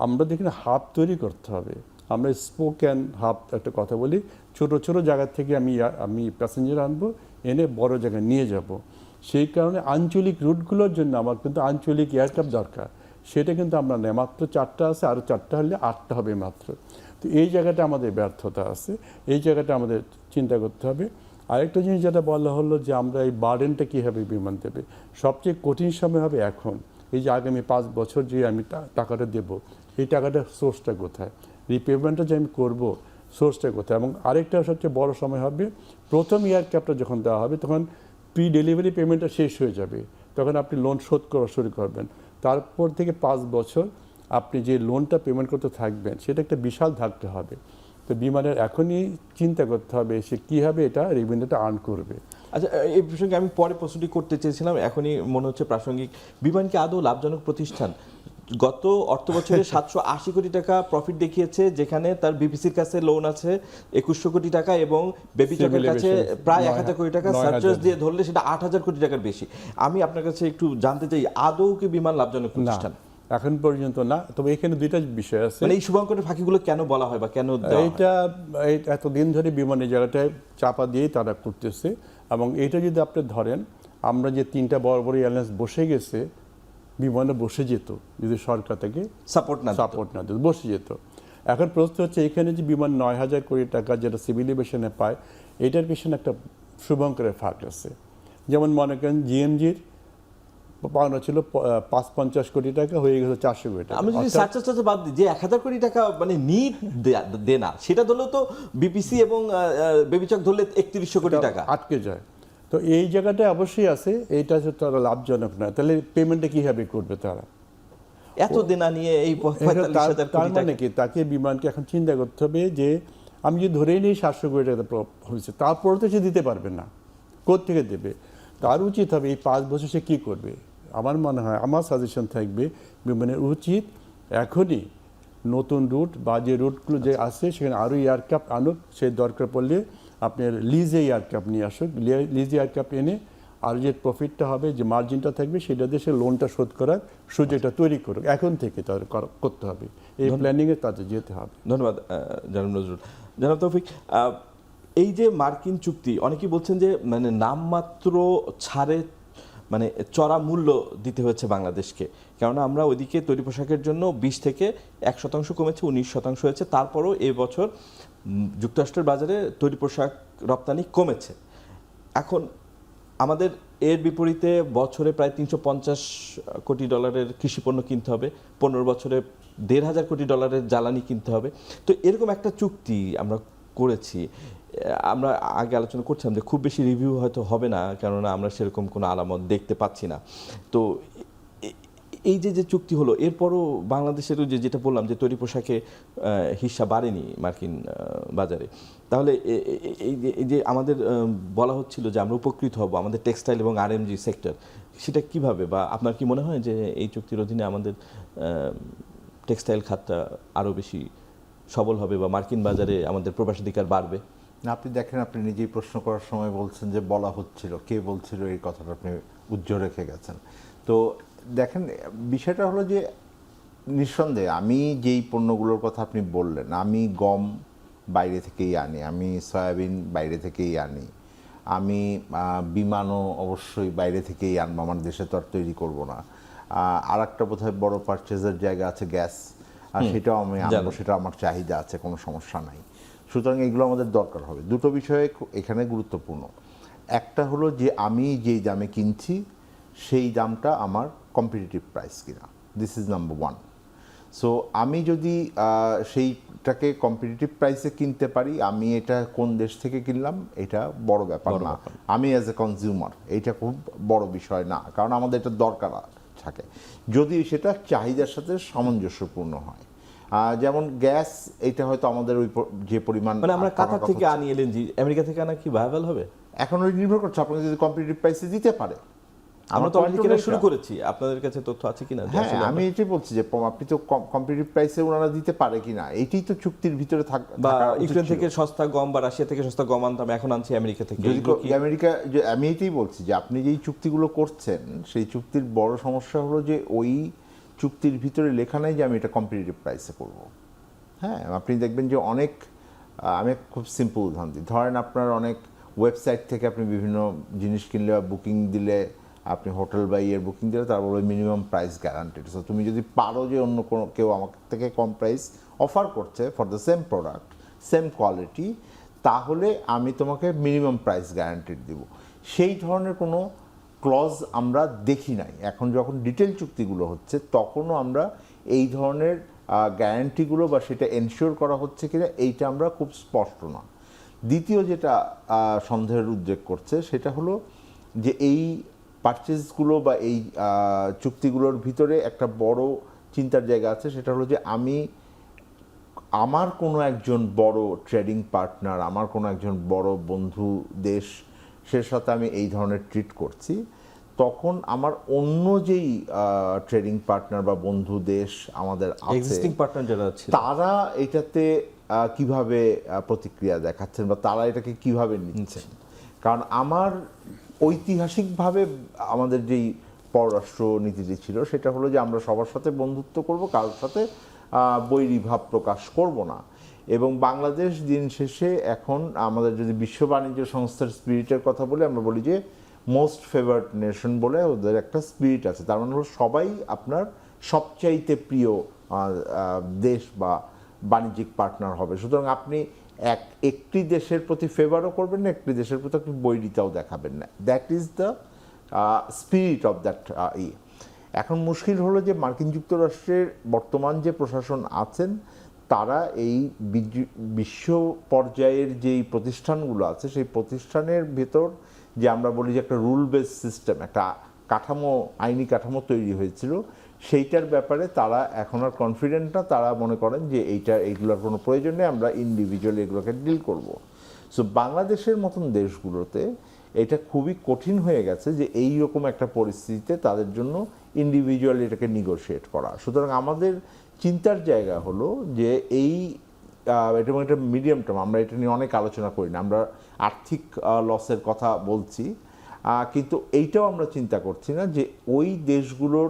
আমরা দেখুন হাব তৈরি করতে হবে। আমরা স্পোক অ্যান্ড হাব একটা কথা বলি, ছোট ছোট জায়গা থেকে আমি প্যাসেঞ্জার আনবো, এনে বড় জায়গায় নিয়ে যাব। সেই কারণে আঞ্চলিক রুটগুলোর জন্য আমার কিন্তু আঞ্চলিক এয়ারক্রাফট দরকার। সেটা কিন্তু আমরা নেই, মাত্র 4টা আছে, আরও 4টা হলে 8টা হবে মাত্র। তো এই জায়গাটা আমাদের ব্যর্থতা আছে, এই জায়গাটা আমাদের চিন্তা করতে হবে। আরেকটা জিনিস যেটা বলা হলো যে আমরা এই বার্ডেনটা কীভাবে বিমান দেবে, সবচেয়ে কঠিন সময় হবে এখন। এই যে আগামী 5 বছর যে আমি টাকাটা দেব, এই টাকাটা সোর্সটা কোথায়, রিপেমেন্টটা যে আমি করবো সোর্সটা কোথায়। এবং আরেকটা সবচেয়ে বড় সময় হবে, প্রথম এয়ারক্রাফটটা যখন দেওয়া হবে তখন প্রি ডেলিভারি পেমেন্টটা শেষ হয়ে যাবে, তখন আপনি লোন শোধ করা শুরু করবেন। তারপর থেকে 5 বছর আপনি যে লোনটা পেমেন্ট করতে থাকবেন, সেটা একটা বিশাল থাকতে হবে। তো বিমানের এখনই চিন্তা করতে হবে সে কীভাবে এটা রেভিনিউটা আর্ন করবে। আচ্ছা, এই প্রসঙ্গে আমি পরে প্রশ্নটি করতে চেয়েছিলাম, এখনই মনে হচ্ছে প্রাসঙ্গিক। বিমান কি আদৌ লাভজনক প্রতিষ্ঠান? গত অর্থ বছরে 780 কোটি টাকা প্রফিট দেখিয়েছে, যেখানে তার বিপিসির কাছে লোন আছে 2100 কোটি টাকা এবং বেবিচকের কাছে প্রায় 1000 কোটি টাকা, সার্চার্জ দিয়ে ধরলে সেটা 8000 কোটি টাকার বেশি। আমি আপনার কাছে একটু জানতে চাই, আদৌ কি বিমান লাভজনক প্রতিষ্ঠান? এখন পর্যন্ত না। তবে এখানে 2টা বিষয় আছে। মানে এই শুভঙ্করের ফাঁকিগুলো কেন বলা হয় বা কেন এইটা এতদিন ধরে বিমানের জায়গাটায় চাপা দিয়েই তারা করতেছে। এবং এটা যদি আপনি ধরেন, আমরা যে 3টা বড় বড় এয়ারলাইন্স বসে গেছে, বিমানে বসে যেত যদি সরকার থেকে সাপোর্ট না দিত, বসে যেত। এখন প্রশ্ন হচ্ছে এখানে যে বিমান 9,000 কোটি টাকা যেটা সিভিল এভিয়েশনে পায়, এটার পিছনে একটা শুভঙ্করের ফাঁক আছে। যেমন মনে করেন জিএমজির পাওনা ছিল 550 কোটি টাকা, হয়ে গেছে 400 কোটি টাকা। আমরা যদি সার্চার চার্জ বাদ দিই, যে 1,000 কোটি টাকা মানে নিট দেনা, সেটা ধরলেও তো বিপিসি এবং বেবিচক ধরলে 3100 কোটি টাকা আটকে যায়। তো এই জায়গাটা অবশ্যই আছে, এইটা হচ্ছে তারা লাভজনক না। তাহলে পেমেন্টটা কিভাবে করবে তারা? এত দেনা নিয়ে এই 45,000 তার কোটি মানে টাকা? কি, তাকে বিমানকে এখন চিন্তা করতে হবে যে আমি যদি ধরেই নিই 700 কোটি টাকা হয়েছে, তারপরে তো সে দিতে পারবে না, কোত্থেকে দেবে? তার উচিত হবে এই 5 বছর সে কী করবে। আমার মনে হয়, আমার সাজেশন থাকবে বিমানের উচিত এখনই নতুন রুট বা যে রুটগুলো যে আছে সেখানে আরও এয়ারক্রাফট আনুক, সে দরকার পড়লে আপনার লিজে এয়ারক্রাফট নিয়ে আসুক, লিজে এয়ারক্রাফট এনে আর যে প্রফিটটা হবে, যে মার্জিনটা থাকবে, সেটা দিয়ে সে লোনটা শোধ করার সুযোগটা তৈরি করুক। এখন থেকে তাদের করতে হবে, এই প্ল্যানিংয়ে তাদের যেতে হবে। ধন্যবাদ জনাব নজরুল। জনাব তৌফিক, এই যে মার্কিন চুক্তি, অনেকেই বলছেন যে মানে নামমাত্র ছাড়ে মানে চড়া মূল্য দিতে হয়েছে বাংলাদেশকে, কেননা আমরা ওইদিকে তৈরি পোশাকের জন্য 20 থেকে 1% কমেছে, 19% হয়েছে। তারপরও এই বছর যুক্তরাষ্ট্রের বাজারে তৈরি পোশাক রপ্তানি কমেছে। এখন আমাদের এর বিপরীতে বছরে প্রায় 350 কোটি ডলারের কৃষিপণ্য কিনতে হবে, 15 বছরে 1,500 কোটি ডলারের জ্বালানি কিনতে হবে। তো এরকম একটা চুক্তি আমরা করেছি। আমরা আগে আলোচনা করছিলাম যে খুব বেশি রিভিউ হয়তো হবে না, কেননা আমরা সেরকম কোনো আলামত দেখতে পাচ্ছি না। তো এই যে যে চুক্তি হলো, এরপরও বাংলাদেশেরও যেটা বললাম যে তৈরি পোশাকে হিস্সা বাড়েনি মার্কিন বাজারে, তাহলে এই যে আমাদের বলা হচ্ছিল যে আমরা উপকৃত হব, আমাদের টেক্সটাইল এবং আরএমজি সেক্টর, সেটা কিভাবে, বা আপনার কি মনে হয় যে এই চুক্তির অধীনে আমাদের টেক্সটাইল খাতটা আরও বেশি সবল হবে বা মার্কিন বাজারে আমাদের প্রবেশাধিকার বাড়বে? আপনি দেখেন, আপনি নিজেই প্রশ্ন করার সময় বলছেন যে বলা হচ্ছিল, কে বলছিল, এই কথাটা আপনি উজ্জ্বল রেখে গেছেন। তো দেখেন, বিষয়টা হলো যে নিঃসন্দেহে আমি যেই পণ্যগুলোর কথা আপনি বললেন, আমি গম বাইরে থেকেই আনি, আমি সয়াবিন বাইরে থেকেই আনি, আমি বিমানও অবশ্যই বাইরে থেকেই আনবো, আমার দেশে তো আর তৈরি করবো না। আর একটা বোধহয় বড় পারচেজের জায়গা আছে গ্যাস, আর সেটাও আমি আনবো, সেটা আমার চাহিদা আছে, কোনো সমস্যা নাই। সুতরাং এগুলো আমাদের দরকার হবে। দুটো বিষয় এখানে গুরুত্বপূর্ণ। একটা হলো যে আমি যেই দামে কিনছি সেই দামটা আমার কম্পিটিটিভ প্রাইস কিনা, this is number one. So আমি যদি সেইটাকে কম্পিটিটিভ প্রাইসে কিনতে পারি, আমি এটা কোন দেশ থেকে কিনলাম এটা বড় ব্যাপার না, আমি অ্যাজ এ কনজিউমার এইটা খুব বড় বিষয় না, কারণ আমাদের এটা দরকার থাকে যদি সেটা চাহিদার সাথে সামঞ্জস্যপূর্ণ হয়। যেমন গ্যাস, এটা হয়তো আমাদের ওই যে পরিমাণ, মানে আমরা কাতার থেকে আনি এলএনজি, আমেরিকা থেকে আনা কি ভায়াবল হবে? এখন ওই নির্ভর করছে আপনাকে যদি কম্পিটিটিভ প্রাইসে দিতে পারে। আমরা তো অলরেডি কেনা শুরু করেছি, আপনাদের কাছে তথ্য আছে কিনা? হ্যাঁ, আমি এটাই বলছি যে আপনি তো কম্পিটিটিভ প্রাইসে ওনারা দিতে পারে কিনা, এইটাই তো চুক্তির ভিতরে বা ইউক্রেন থেকে সস্তা গম বা রাশিয়া থেকে সস্তা গম আনতাম, এখন আনছি আমেরিকা থেকে। আমেরিকা, আমি এটাই বলছি যে আপনি যেই চুক্তিগুলো করছেন সেই চুক্তির বড় সমস্যা হলো যে ওই চুক্তির ভিতরে লেখা নাই যে আমি এটা কম্পিটিটিভ প্রাইসে করব। হ্যাঁ, আপনি দেখবেন যে অনেক, আমি খুব সিম্পল উদাহরণ দিই, ধরেন আপনার অনেক ওয়েবসাইট থেকে আপনি বিভিন্ন জিনিস কিনলে বা বুকিং দিলে, আপনি হোটেল বা ইয়ের বুকিং দিলে তারপর ওই মিনিমাম প্রাইস গ্যারান্টেড। সো তুমি যদি পারো যে অন্য কোনো কেউ আমার থেকে কম প্রাইস অফার করছে for the same product, same quality, তাহলে আমি তোমাকে মিনিমাম প্রাইস গ্যারান্টেড দিব। সেই ধরনের কোনো ক্লজ আমরা দেখি নাই। এখন যখন ডিটেল চুক্তিগুলো হচ্ছে তখনও আমরা এই ধরনের গ্যারান্টিগুলো বা সেটা এনশিওর করা হচ্ছে কিনা এইটা আমরা খুব স্পষ্ট না। দ্বিতীয় যেটা সন্দেহের উদ্রেক করছে সেটা হলো যে এই পারচেজগুলো বা এই চুক্তিগুলোর ভিতরে একটা বড় চিন্তার জায়গা আছে, সেটা হলো যে আমি আমার কোনো একজন বড় ট্রেডিং পার্টনার, আমার কোনো একজন বড় বন্ধু দেশ, সে সাথে আমি এই ধরনের ট্রিট করছি, তখন আমার অন্য যেই ট্রেডিং পার্টনার বা বন্ধু দেশ আমাদের আছে, তারা এটাতে কিভাবে প্রতিক্রিয়া দেখাচ্ছেন বা তারা এটাকে কিভাবে নিচ্ছেন। কারণ আমার ঐতিহাসিকভাবে আমাদের যেই পররাষ্ট্র নীতিটি ছিল সেটা হলো যে আমরা সবার সাথে বন্ধুত্ব করব, কারোর সাথে বৈরীভাব প্রকাশ করব না। এবং বাংলাদেশ দিন শেষে এখন আমাদের যদি বিশ্ব বাণিজ্য সংস্থার স্পিরিটের কথা বলে, আমরা বলি যে মোস্ট ফেভার্ড নেশন বলে ওদের একটা স্পিরিট আছে। তার মানে হলো সবাই আপনার সবচাইতে প্রিয় দেশ বা বাণিজ্যিক পার্টনার হবে। সুতরাং আপনি একটি দেশের প্রতি ফেভারও করবেন না, একটি দেশের প্রতি আপনি বৈরিতাও দেখাবেন না। That is the spirit of that এখন মুশকিল হলো যে মার্কিন যুক্তরাষ্ট্রের বর্তমান যে প্রশাসন আছেন তারা এই বিশ্ব পর্যায়ের যেই প্রতিষ্ঠানগুলো আছে সেই প্রতিষ্ঠানের ভেতর যে আমরা বলি যে একটা রুল বেস সিস্টেম, একটা কাঠামো, আইনি কাঠামো তৈরি হয়েছিল, সেইটার ব্যাপারে তারা এখন আর কনফিডেন্ট না। তারা মনে করেন যে এইগুলোর কোনো প্রয়োজন নেই, আমরা ইন্ডিভিজুয়ালি এগুলোকে ডিল করব। সো বাংলাদেশের মতন দেশগুলোতে এটা খুবই কঠিন হয়ে গেছে যে এই রকম একটা পরিস্থিতিতে তাদের জন্য ইন্ডিভিজুয়ালি এটাকে নিগোশিয়েট করা। সুতরাং আমাদের চিন্তার জায়গা হলো যে এটা একটা মিডিয়াম টার্ম, আমরা এটা নিয়ে অনেক আলোচনা করি না, আমরা আর্থিক লসের কথা বলছি, কিন্তু এইটাও আমরা চিন্তা করছি না যে ওই দেশগুলোর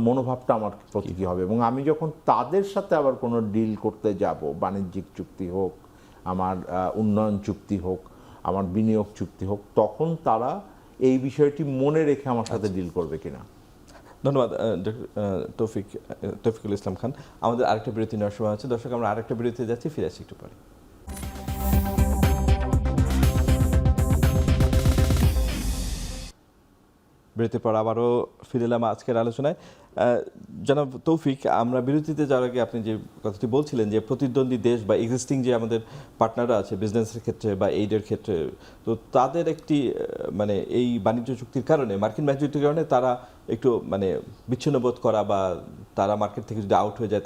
মনোভাবটা আমার প্রতি কী হবে। এবং আমি যখন তাদের সাথে আবার কোনো ডিল করতে যাব, বাণিজ্যিক চুক্তি হোক, আমার উন্নয়ন চুক্তি হোক, আমার বিনিয়োগ চুক্তি হোক, তখন তারা এই বিষয়টি মনে রেখে আমার সাথে ডিল করবে কিনা। ধন্যবাদ তৌফিকুল ইসলাম খান। আমাদের আরেকটা বিরতি নেওয়ার সময় আছে। দর্শক, আমরা আরেকটা বিরতিতে যাচ্ছি, ফিরে আসছি একটু পরে। বিরতির পর আবারও ফিরে এলাম আজকের আলোচনায়। জনাব তৌফিক, আমরা বিরতিতে যাওয়ার আগে আপনি যে কথাটি বলছিলেন যে প্রতিদ্বন্দ্বী দেশ বা এক্সিস্টিং যে আমাদের পার্টনাররা আছে বিজনেসের ক্ষেত্রে বা এইডের ক্ষেত্রে, তো তাদের একটি মানে এই বাণিজ্য চুক্তির কারণে, মার্কিন বাণিজ্য চুক্তির কারণে তারা একটু মানে বিচ্ছিন্ন বোধ করা বা তারা মার্কেট থেকে যদি আউট হয়ে যায়,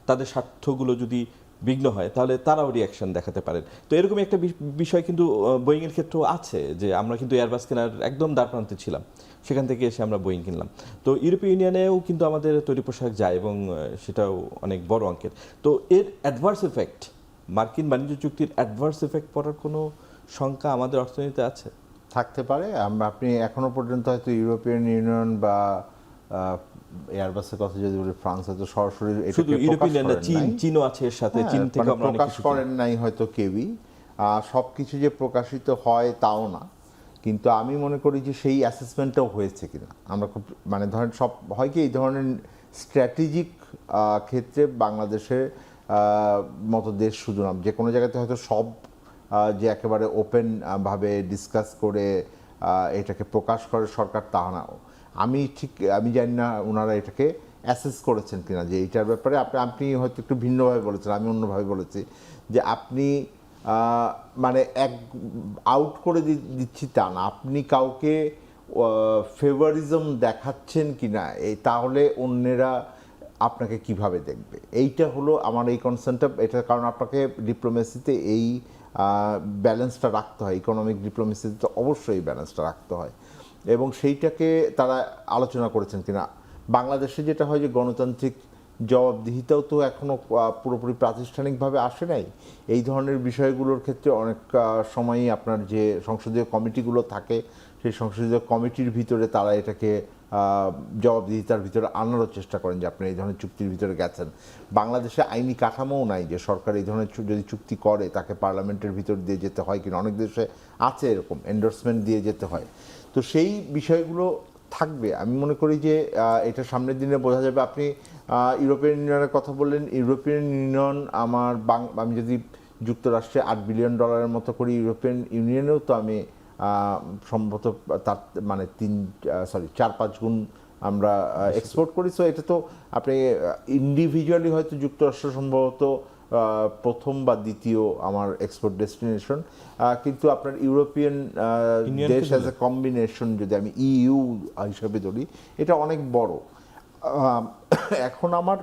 তাদের স্বার্থগুলো যদি বিঘ্ন হয়, তাহলে তারাও রিয়াকশন দেখাতে পারেন। তো এরকম একটা বিষয় কিন্তু বোয়িংয়ের ক্ষেত্রেও আছে, যে আমরা কিন্তু এয়ারবাস কেনার একদম দ্বারপ্রান্তে ছিলাম, সেখান থেকে এসে আমরা বোয়িং কিনলাম। তো ইউরোপীয় ইউনিয়নেও কিন্তু আমাদের তৈরি পোশাক যায় এবং সেটাও অনেক বড় অঙ্কের। তো এর অ্যাডভার্স এফেক্ট, মার্কিন বাণিজ্য চুক্তির অ্যাডভার্স এফেক্ট পড়ার কোনো শঙ্কা আমাদের অর্থনীতিতে আছে? থাকতে পারে। আপনি এখনো পর্যন্ত হয়তো ইউরোপিয়ান ইউনিয়ন বা এয়ারবাসের কথা যদি বলি, ফ্রান্স হয়তো সরাসরি শুধু ইউরোপিয়ান না, চীনও আছে এর সাথে, চীন থেকে আমরা অনেক প্রকাশ কিছু করেন নাই হয়তো কেউই। সব কিছু যে প্রকাশিত হয় তাও না, কিন্তু আমি মনে করি যে সেই অ্যাসেসমেন্টটাও হয়েছে কিনা। আমরা খুব মানে ধরেন সব হয় কি, এই ধরনের স্ট্র্যাটেজিক ক্ষেত্রে বাংলাদেশের মতো দেশ শুধু না, যে কোনো জায়গাতে হয়তো সব যে একেবারে ওপেন ভাবে ডিসকাস করে এটাকে প্রকাশ করে সরকার, তা না। আমি জানি না ওনারা এটাকে অ্যাসেস করেছেন কিনা যে এইটার ব্যাপারে আপনি হয়তো একটু ভিন্নভাবে বলেছেন, আমি অন্যভাবে বলেছি যে আপনি মানে আউট করে দিচ্ছি তা না, আপনি কাউকে ফেভারিজম দেখাচ্ছেন কিনা, তাহলে অন্যেরা আপনাকে কিভাবে দেখবে, এইটা হলো আমার এই কনসার্নটা। এটা কারণ আপনাকে ডিপ্লোমেসিতে এই ব্যালেন্সটা রাখতে হয়, ইকোনমিক ডিপ্লোমেসিতে তো অবশ্যই ব্যালেন্সটা রাখতে হয়, এবং সেইটাকে তারা আলোচনা করেছেন কিনা। বাংলাদেশে যেটা হয় যে গণতান্ত্রিক জবাবদিহিতাও তো এখনও পুরোপুরি প্রাতিষ্ঠানিকভাবে আসে নাই। এই ধরনের বিষয়গুলোর ক্ষেত্রে অনেক সময়ই আপনার যে সংসদীয় কমিটিগুলো থাকে, সেই সংসদীয় কমিটির ভিতরে তারা এটাকে জবাবদিহিতার ভিতরে আনারও চেষ্টা করেন যে আপনি এই ধরনের চুক্তির ভিতরে গেছেন। বাংলাদেশে আইনি কাঠামোও নাই যে সরকার এই ধরনের যদি চুক্তি করে তাকে পার্লামেন্টের ভিতর দিয়ে যেতে হয় কিনা। অনেক দেশে আছে এরকম, এন্ডোর্সমেন্ট দিয়ে যেতে হয়। তো সেই বিষয়গুলো থাকবে। আমি মনে করি যে এটা সামনের দিনে বোঝা যাবে। আপনি ইউরোপিয়ান ইউনিয়নের কথা বললেন, ইউরোপিয়ান ইউনিয়ন আমি যদি যুক্তরাষ্ট্রে $8 বিলিয়ন মতো করি, ইউরোপিয়ান ইউনিয়নেও তো আমি সম্ভবত তার মানে 4-5 গুণ আমরা এক্সপোর্ট করি। সো এটা তো আপনি ইন্ডিভিজুয়ালি হয়তো যুক্তরাষ্ট্র সম্ভবত প্রথম বা দ্বিতীয় আমার এক্সপোর্ট ডেস্টিনেশন, কিন্তু আপনার ইউরোপিয়ান দেশ অ্যাজ এ কম্বিনেশন যদি আমি ইইউ হিসাবে ধরি, এটা অনেক বড়। এখন আমার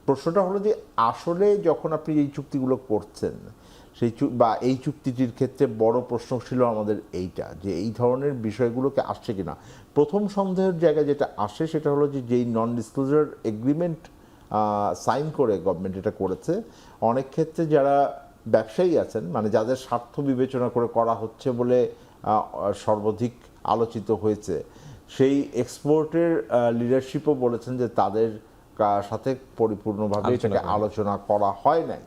প্রশ্নটা হলো যে আসলে যখন আপনি এই চুক্তিগুলো করছেন, বা এই চুক্তিটির ক্ষেত্রে বড় প্রশ্ন ছিল আমাদের এইটা, যে এই ধরনের বিষয়গুলোকে আসছে কিনা। প্রথম সন্দেহের জায়গা যেটা আসে সেটা হলো যে যেই নন ডিসক্লোজার এগ্রিমেন্ট সাইন করে গভর্নমেন্ট এটা করেছে, অনেক ক্ষেত্রে যারা ব্যবসায়ী আছেন, মানে যাদের স্বার্থ বিবেচনা করে করা হচ্ছে বলে সর্বাধিক আলোচিত হয়েছে, সেই এক্সপোর্টের লিডারশিপও বলেছেন যে তাদের সাথে পরিপূর্ণভাবে এটাকে আলোচনা করা হয় নাই।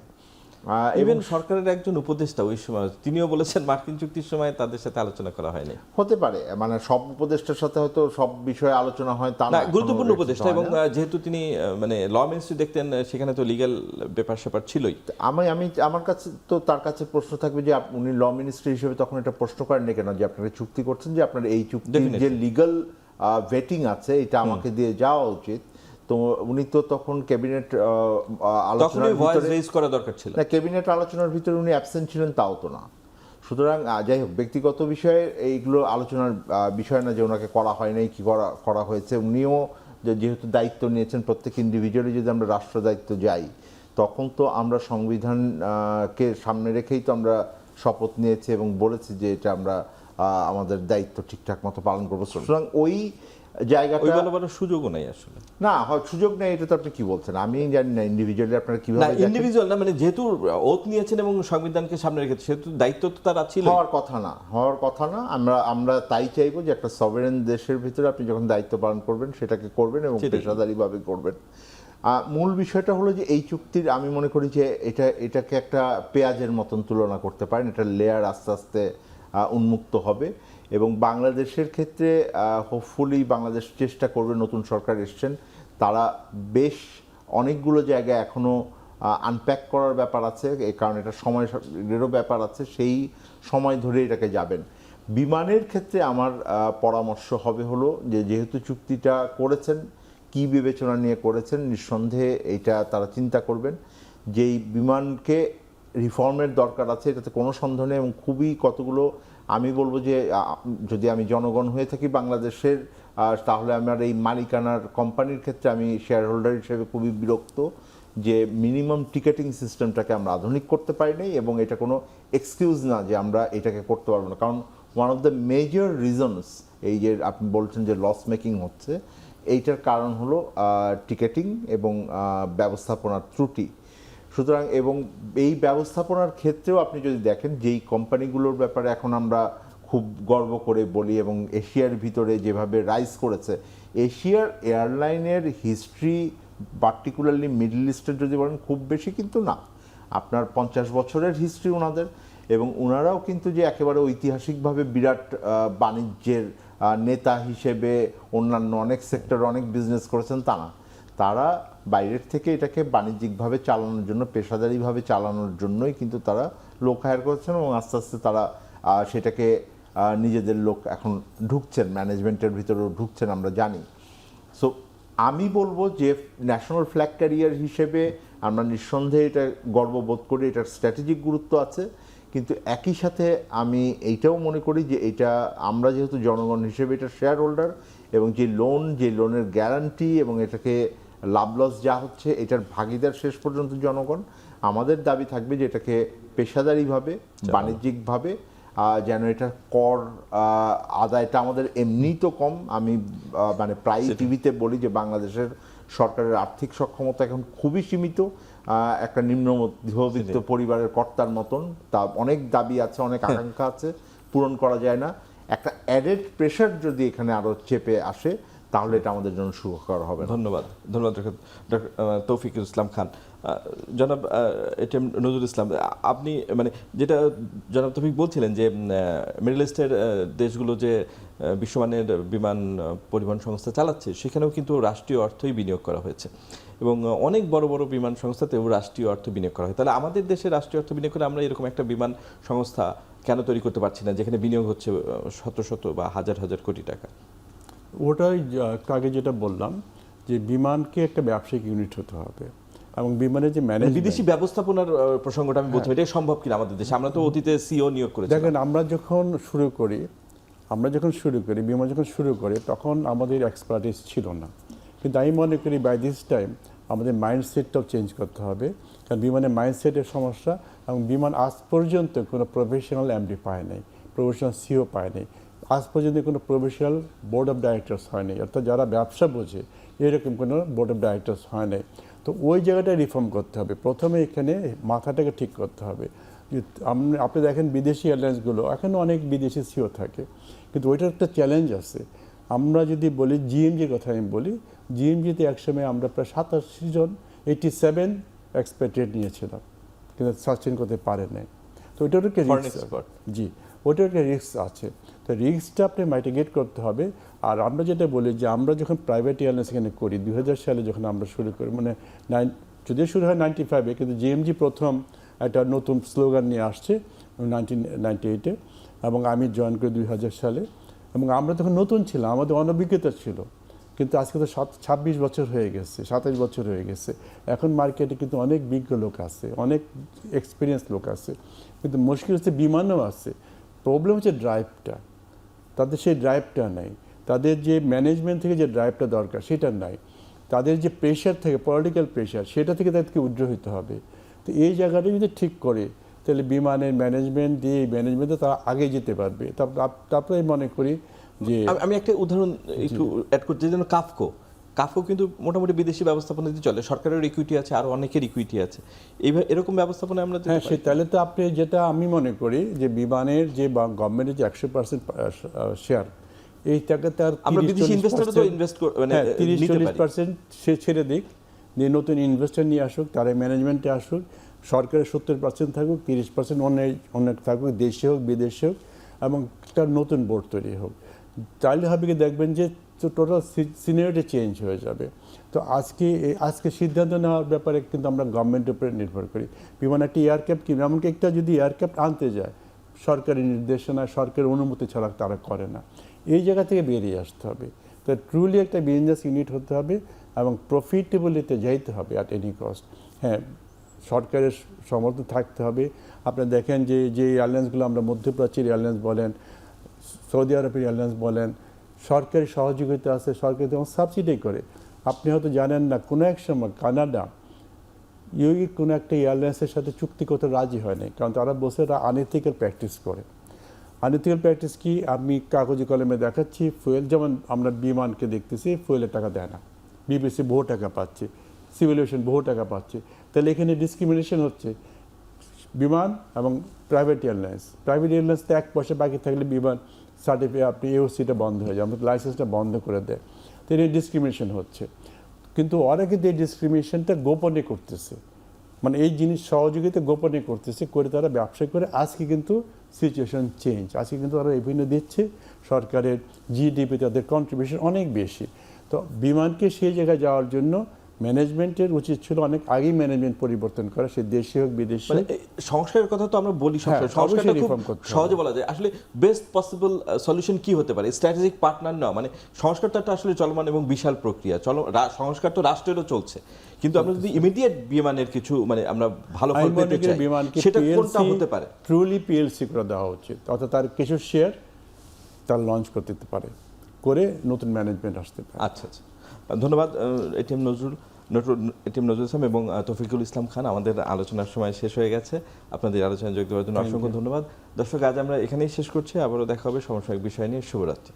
ইভেন সরকারের একজন উপদেষ্টা ওই সময় তিনিও বলেছেন মার্কিন চুক্তির সময় তাদের সাথে আলোচনা করা হয়নি। হতে পারে, মানে সব উপদেষ্টার সাথে হয়তো সব বিষয়ে আলোচনা হয় তা না, না, গুরুত্বপূর্ণ এখনো উপদেষ্টা হয় এবং না। যেহেতু তিনি মানে ল মিনিস্ট্রি দেখতেন, সেখানে তো লিগ্যাল ব্যাপার স্যাপার ছিলই। আমার কাছে তো তার কাছে প্রশ্ন থাকবে যে উনি ল মিনিস্ট্রি হিসেবে তখন এটা প্রশ্ন করেন না কেন যে আপনারা চুক্তি করছেন, যে আপনার এই চুক্তির যে Definitely. লিগ্যাল ভেটিং আছে এটা আমাকে দিয়ে যাওয়া উচিত। তো উনি তো তখন ক্যাবিনেট আলোচনার তখনই ভয়েস ভিতরে, রেজ করা দরকার ছিল। না ক্যাবিনেট আলোচনার ভিতরে উনি অ্যাবসেন্ট ছিলেন তাও তো না। সুতরাং যাই হোক, ব্যক্তিগত বিষয়ে এইগুলো আলোচনার বিষয় না যে ওনাকে করা হয় নাই কি করা হয়েছে। উনিও যেহেতু দায়িত্ব নিয়েছেন, প্রত্যেক ইন্ডিভিজুয়ালি যদি আমরা রাষ্ট্র দায়িত্ব যাই তখন তো আমরা সংবিধানকে সামনে রেখেই তো আমরা শপথ নিয়েছি এবং বলেছি যে এটা আমরা আমাদের দায়িত্ব ঠিকঠাক মতো পালন করবো। সুতরাং ওই জায়গাটা ওই বলার সুযোগও নাই আসলে। না হয় সুযোগ নেই, এটা তো আপনি কি বলছেন, আমি জানি না ইন্ডিভিজুয়ালি আপনারা না, কিভাবে দেখেন। ইন্ডিভিজুয়াল না, মানে যেহেতু ওথ নিয়েছেন এবং সংবিধানকে সামনে রেখেছে সেহেতু দায়িত্ব তো তার ছিল। হওয়ার কথা না। আমরা তাই চাইবো যে একটা সভারেন দেশের ভিতরে আপনি যখন দায়িত্ব পালন করবেন সেটাকে করবেন এবং সেটাই। পেশাদারিভাবে করবেন। মূল বিষয়টা হলো যে এই চুক্তির আমি মনে করি যে এটাকে একটা পেঁয়াজের মতন তুলনা করতে পারেন। এটা লেয়ার আস্তে আস্তে উন্মুক্ত হবে এবং বাংলাদেশের ক্ষেত্রে হোপফুলি বাংলাদেশ চেষ্টা করবে, নতুন সরকার এসছেন তারা বেশ অনেকগুলো জায়গায় এখনও আনপ্যাক করার ব্যাপার আছে, এই কারণে এটা সময়েরও ব্যাপার আছে, সেই সময় ধরে এটাকে যাবেন। বিমানের ক্ষেত্রে আমার পরামর্শ হবে হলো যে যেহেতু চুক্তিটা করেছেন, কি বিবেচনা নিয়ে করেছেন, নিঃসন্দেহে এইটা তারা চিন্তা করবেন যেই বিমানকে রিফর্মের দরকার আছে, এটাতে কোনো সন্দেহ নেই। এবং খুবই কতগুলো আমি বলবো যে যদি আমি জনগণ হয়ে থাকি বাংলাদেশের, তাহলে আমার এই মালিকানার কোম্পানির ক্ষেত্রে আমি শেয়ার হোল্ডার হিসেবে খুবই বিরক্ত যে মিনিমাম টিকেটিং সিস্টেমটাকে আমরা আধুনিক করতে পারিনি এবং এটা কোনো এক্সকিউজ না যে আমরা এটাকে করতে পারবো না। কারণ one of the major reasons এই যে আপনি বলছেন যে লস মেকিং হচ্ছে, এইটার কারণ হলো টিকেটিং এবং ব্যবস্থাপনার ত্রুটি। সুতরাং এবং এই ব্যবস্থাপনার ক্ষেত্রেও আপনি যদি দেখেন যেই কোম্পানিগুলোর ব্যাপারে এখন আমরা খুব গর্ব করে বলি এবং এশিয়ার ভিতরে যেভাবে রাইজ করেছে, এশিয়ার এয়ারলাইনের হিস্ট্রি পার্টিকুলারলি মিডল ইস্টের যদি বলেন খুব বেশি কিন্তু না, আপনার 50 বছরের হিস্ট্রি ওনাদের, এবং ওনারাও কিন্তু যে একেবারে ঐতিহাসিকভাবে বিরাট বাণিজ্যের নেতা হিসেবে অন্যান্য অনেক সেক্টর অনেক বিজনেস করেছেন তা না। তারা বাইরের থেকে এটাকে বাণিজ্যিকভাবে চালানোর জন্য, পেশাদারিভাবে চালানোর জন্যই কিন্তু তারা লোক হায়ার করেছেন এবং আস্তে আস্তে তারা সেটাকে নিজেদের লোক এখন ঢুকছেন, ম্যানেজমেন্টের ভিতরেও ঢুকছেন আমরা জানি। সো আমি বলবো যে ন্যাশনাল ফ্ল্যাগ ক্যারিয়ার হিসেবে আমরা নিঃসন্দেহে এটা গর্ববোধ করি, এটার স্ট্র্যাটেজিক গুরুত্ব আছে, কিন্তু একই সাথে আমি এইটাও মনে করি যে এটা আমরা যেহেতু জনগণ হিসেবে এটা শেয়ার হোল্ডার এবং যে লোনের গ্যারান্টি এবং এটাকে লাভ লস যা হচ্ছে এটার ভাগিদার শেষ পর্যন্ত জনগণ। আমাদের দাবি থাকবে যে এটাকে পেশাদারিভাবে বাণিজ্যিকভাবে যেন এটার কর আদায়টা আমাদের এমনিই তো কম। আমি মানে প্রায় টিভিতে বলি যে বাংলাদেশের সরকারের আর্থিক সক্ষমতা এখন খুবই সীমিত, একটা নিম্ন মধ্যবিত্ত পরিবারের কর্তার মতন, তা অনেক দাবি আছে, অনেক আকাঙ্ক্ষা আছে, পূরণ করা যায় না। একটা অ্যাডেড প্রেশার যদি এখানে আরও চেপে আসে তাহলে এটা আমাদের জন্য সুখকর হবে না। ধন্যবাদ ডক্টর তৌফিকুল ইসলাম খান। জনাব এটিএম নজরুল ইসলাম, আপনি মানে যেটা জনাব তৌফিক বলছিলেন যে মিডল ইস্টের দেশগুলো যে বিশ্বমানের বিমান পরিবহন সংস্থা চালাচ্ছে সেখানেও কিন্তু রাষ্ট্রীয় অর্থই বিনিয়োগ করা হয়েছে এবং অনেক বড় বড় বিমান সংস্থাতেও রাষ্ট্রীয় অর্থ বিনিয়োগ করা হয়। তাহলে আমাদের দেশে রাষ্ট্রীয় অর্থ বিনিয়োগ করে আমরা এরকম একটা বিমান সংস্থা কেন তৈরি করতে পারছি না যেখানে বিনিয়োগ হচ্ছে শত শত বা হাজার হাজার কোটি টাকা? ওটাই একটু আগে যেটা বললাম যে বিমানকে একটা ব্যবসায়িক ইউনিট হতে হবে এবং বিমানের যে ম্যানেজমেন্ট, বিদেশি ব্যবস্থাপনার প্রসঙ্গটা আমি বলছি, এটা সম্ভব কিনা আমাদের দেশে? আমরা তো অতীতে সিও নিয়োগ করেছি। দেখেন আমরা যখন শুরু করি বিমান যখন শুরু করি তখন আমাদের এক্সপার্টিস ছিল না, কিন্তু আমি মনে করি বাই দিস টাইম আমাদের মাইন্ডসেটটাও চেঞ্জ করতে হবে, কারণ বিমানের মাইন্ডসেটের সমস্যা। এবং বিমান আজ পর্যন্ত কোনো প্রফেশনাল এমডি পায় নাই, প্রফেশনাল সিও পায় নাই, আজ পর্যন্ত কোনো প্রফেশনাল বোর্ড অফ ডাইরেক্টরস হয় নাই, অর্থাৎ যারা ব্যবসা বোঝে এরকম কোনো বোর্ড অফ ডাইরেক্টরস হয় নাই। তো ওই জায়গাটা রিফর্ম করতে হবে, প্রথমে এখানে মাথাটাকে ঠিক করতে হবে। আপনি দেখেন বিদেশি এয়ারলাইন্সগুলো এখনও অনেক বিদেশি সিও থাকে, কিন্তু ওইটার একটা চ্যালেঞ্জ আছে। আমরা যদি বলি জিএমজির কথা আমি বলি, জিএমজিতে একসময় আমরা প্রায় 87 জন 87 এক্সপেট্রিয়েট নিয়েছিলাম, কিন্তু কিন্তু সাস্টেন করতে পারে নাই। তো ওইটার একটা Foreign রিস্ক, export। জি ওইটার একটা রিস্ক আছে। তো রিস্কটা আপনি মাইটিগেট করতে হবে। আর আমরা যেটা বলি যে আমরা যখন প্রাইভেট এয়ারলাইন্স এখানে করি 2000 সালে যখন আমরা শুরু করি, মানে যদিও শুরু হয় 95-এ, কিন্তু জিএমজি প্রথম একটা নতুন স্লোগান নিয়ে আসছে 1998-এ, এবং আমি জয়েন করি 2000 সালে। এবং আমরা তখন নতুন ছিলাম, আমাদের অনভিজ্ঞতা ছিল, কিন্তু আজকে তো 26 বছর হয়ে গেছে, 27 বছর হয়ে গেছে। এখন মার্কেটে কিন্তু অনেক বিজ্ঞ লোক আছে, অনেক এক্সপিরিয়েন্স লোক আছে, কিন্তু মুশকিল হচ্ছে বিমানও আছে। প্রবলেম হচ্ছে ড্রাইভটা, তাদের সেই ড্রাইভটা নাই, তাদের যে ম্যানেজমেন্ট থেকে যে ড্রাইভটা দরকার সেটা নাই, তাদের যে প্রেশার থেকে পলিটিক্যাল প্রেশার সেটা থেকে তাদেরকে উদ্র হতে হবে। তো এই জায়গাটা যদি ঠিক করে তাহলে বিমানের ম্যানেজমেন্ট দিয়ে এই ম্যানেজমেন্টে তারা আগে যেতে পারবে। তারপরে মনে করি যে আমি একটা উদাহরণ একটু অ্যাড করতে, যেন কাফকো কিন্তু মোটামুটি বিদেশি ব্যবস্থাপনা দিয়ে চলে, সরকারের ইকুইটি আছে, আর অনেকের ইকুইটি আছে, এইভাবে এরকম ব্যবস্থাপনা আমরা দিতে হ্যাঁ, পারি। সে তাহলে তো আপনি যেটা আমি মনে করি যে বিমানের যে গভর্নমেন্টের যে 100% শেয়ার, এই টাকা তার আমরা বিদেশি ইনভেস্টরও তো ইনভেস্ট মানে নিতে পারি। 30-40% সে ছেড়ে দিক, দিয়ে নতুন ইনভেস্টর নিয়ে আসুক, তারা ম্যানেজমেন্টে আসুক, সরকারের 70% থাকুক, 30% অনেক থাকুক, দেশে হোক বিদেশে হোক, এবং তার নতুন বোর্ড তৈরি হোক। তাহলে হবে কি দেখবেন যে টোটাল সিনিয়রিটি চেঞ্জ হয়ে যাবে। তো আজকে সিদ্ধান্ত নেওয়ার ব্যাপারে কিন্তু আমরা গভর্নমেন্টের উপরে নির্ভর করি। বিমান একটা এয়ারক্রাফট কিনবে, এমনকি একটা যদি এয়ারক্রাফট আনতে যায় সরকারি নির্দেশনা, সরকারের অনুমতি ছাড়া তারা করে না। এই জায়গা থেকে বেরিয়ে আসতে হবে। তো ট্রুলি একটা বিজনেস ইউনিট হতে হবে এবং প্রফিটেবলিতে যাইতে হবে অ্যাট এনি কস্ট। হ্যাঁ, সরকারের সমর্থন থাকতে হবে। আপনারা দেখেন যে এয়ারলাইন্সগুলো আমরা মধ্যপ্রাচ্যের এয়ারলাইন্স বলেন, সৌদি আরবের এয়ারলাইন্স বলেন, সরকারি সহযোগিতা আছে, সরকার যেমন সাবসিডি করে। আপনি হয়তো জানেন না, কোনো এক সময় কানাডা ইউই কোনো একটা এয়ারলাইন্সের সাথে চুক্তি করতে রাজি হয় নাই, কারণ তারা বসে তারা আনএথিক্যাল প্র্যাকটিস করে। আনএথিক্যাল প্র্যাকটিস কি আমি কাগজে কলমে দেখাচ্ছি, ফুয়েল যেমন আমরা বিমানকে দেখতেছি ফুয়েলের টাকা দেয় না, বিবিসি বহু টাকা পাচ্ছে, সিভিল এভিয়েশন বহু টাকা পাচ্ছে, তাহলে এখানে ডিসক্রিমিনেশন হচ্ছে। বিমান এবং প্রাইভেট এয়ারলাইন্স তো 1 পয়সা বাকি থাকলে বিমান সার্টিফিকেট আপনি এওসিটা বন্ধ হয়ে যায়, আমাদের লাইসেন্সটা বন্ধ করে দেয়, তো এই ডিসক্রিমিনেশন হচ্ছে। কিন্তু ওরা কিন্তু এই ডিসক্রিমিনেশনটা গোপনে করতেছে, মানে এই জিনিস সহযোগিতা গোপনে করতেছে, করে তারা ব্যবসা করে। আজকে কিন্তু সিচুয়েশন চেঞ্জ, আজকে কিন্তু তারা রেভিনিউ দিচ্ছে, সরকারের জিডিপি তাদের কন্ট্রিবিউশন অনেক বেশি। তো বিমানকে সেই জায়গায় যাওয়ার জন্য ম্যানেজমেন্টের উচিত ছিল অনেক আগেই ম্যানেজমেন্ট পরিবর্তন করা, সে দেশে হোক বিদেশে। মানে সংস্কারের কথা তো আমরা বলি, হ্যাঁ, সংস্কারটা অবশ্যই খুব reform করতে হবে। সহজে বলা যায়। আসলে বেস্ট পসিবল সলিউশন কি হতে পারে? স্ট্র্যাটেজিক পার্টনার নেওয়া, মানে সংস্কারটা একটা আসলে চলমান এবং বিশাল প্রক্রিয়া। সংস্কার তো রাষ্ট্রেরও চলছে, কিন্তু আমরা যদি ইমিডিয়েট বিমানের কিছু মানে আমরা ভালো ফল পেতে চাই, সেটা কোনটা হতে পারে? ট্রুলি পিএলসি করে দেওয়া উচিত, অর্থাৎ তার কিছু শেয়ার তার লঞ্চ করতে পারে, করে নতুন ম্যানেজমেন্ট আসতে পারে। আচ্ছা, ধন্যবাদ এটিএম নজরুল ইসলাম এবং তৌফিকুল ইসলাম খান। আমাদের আলোচনার সময় শেষ হয়ে গেছে। আপনাদের আলোচনায় যোগ দেওয়ার জন্য অসংখ্য ধন্যবাদ। দর্শক, আজ আমরা এখানেই শেষ করছি। আবারও দেখা হবে সমসাময়িক বিষয় নিয়ে। শুভরাত্রি।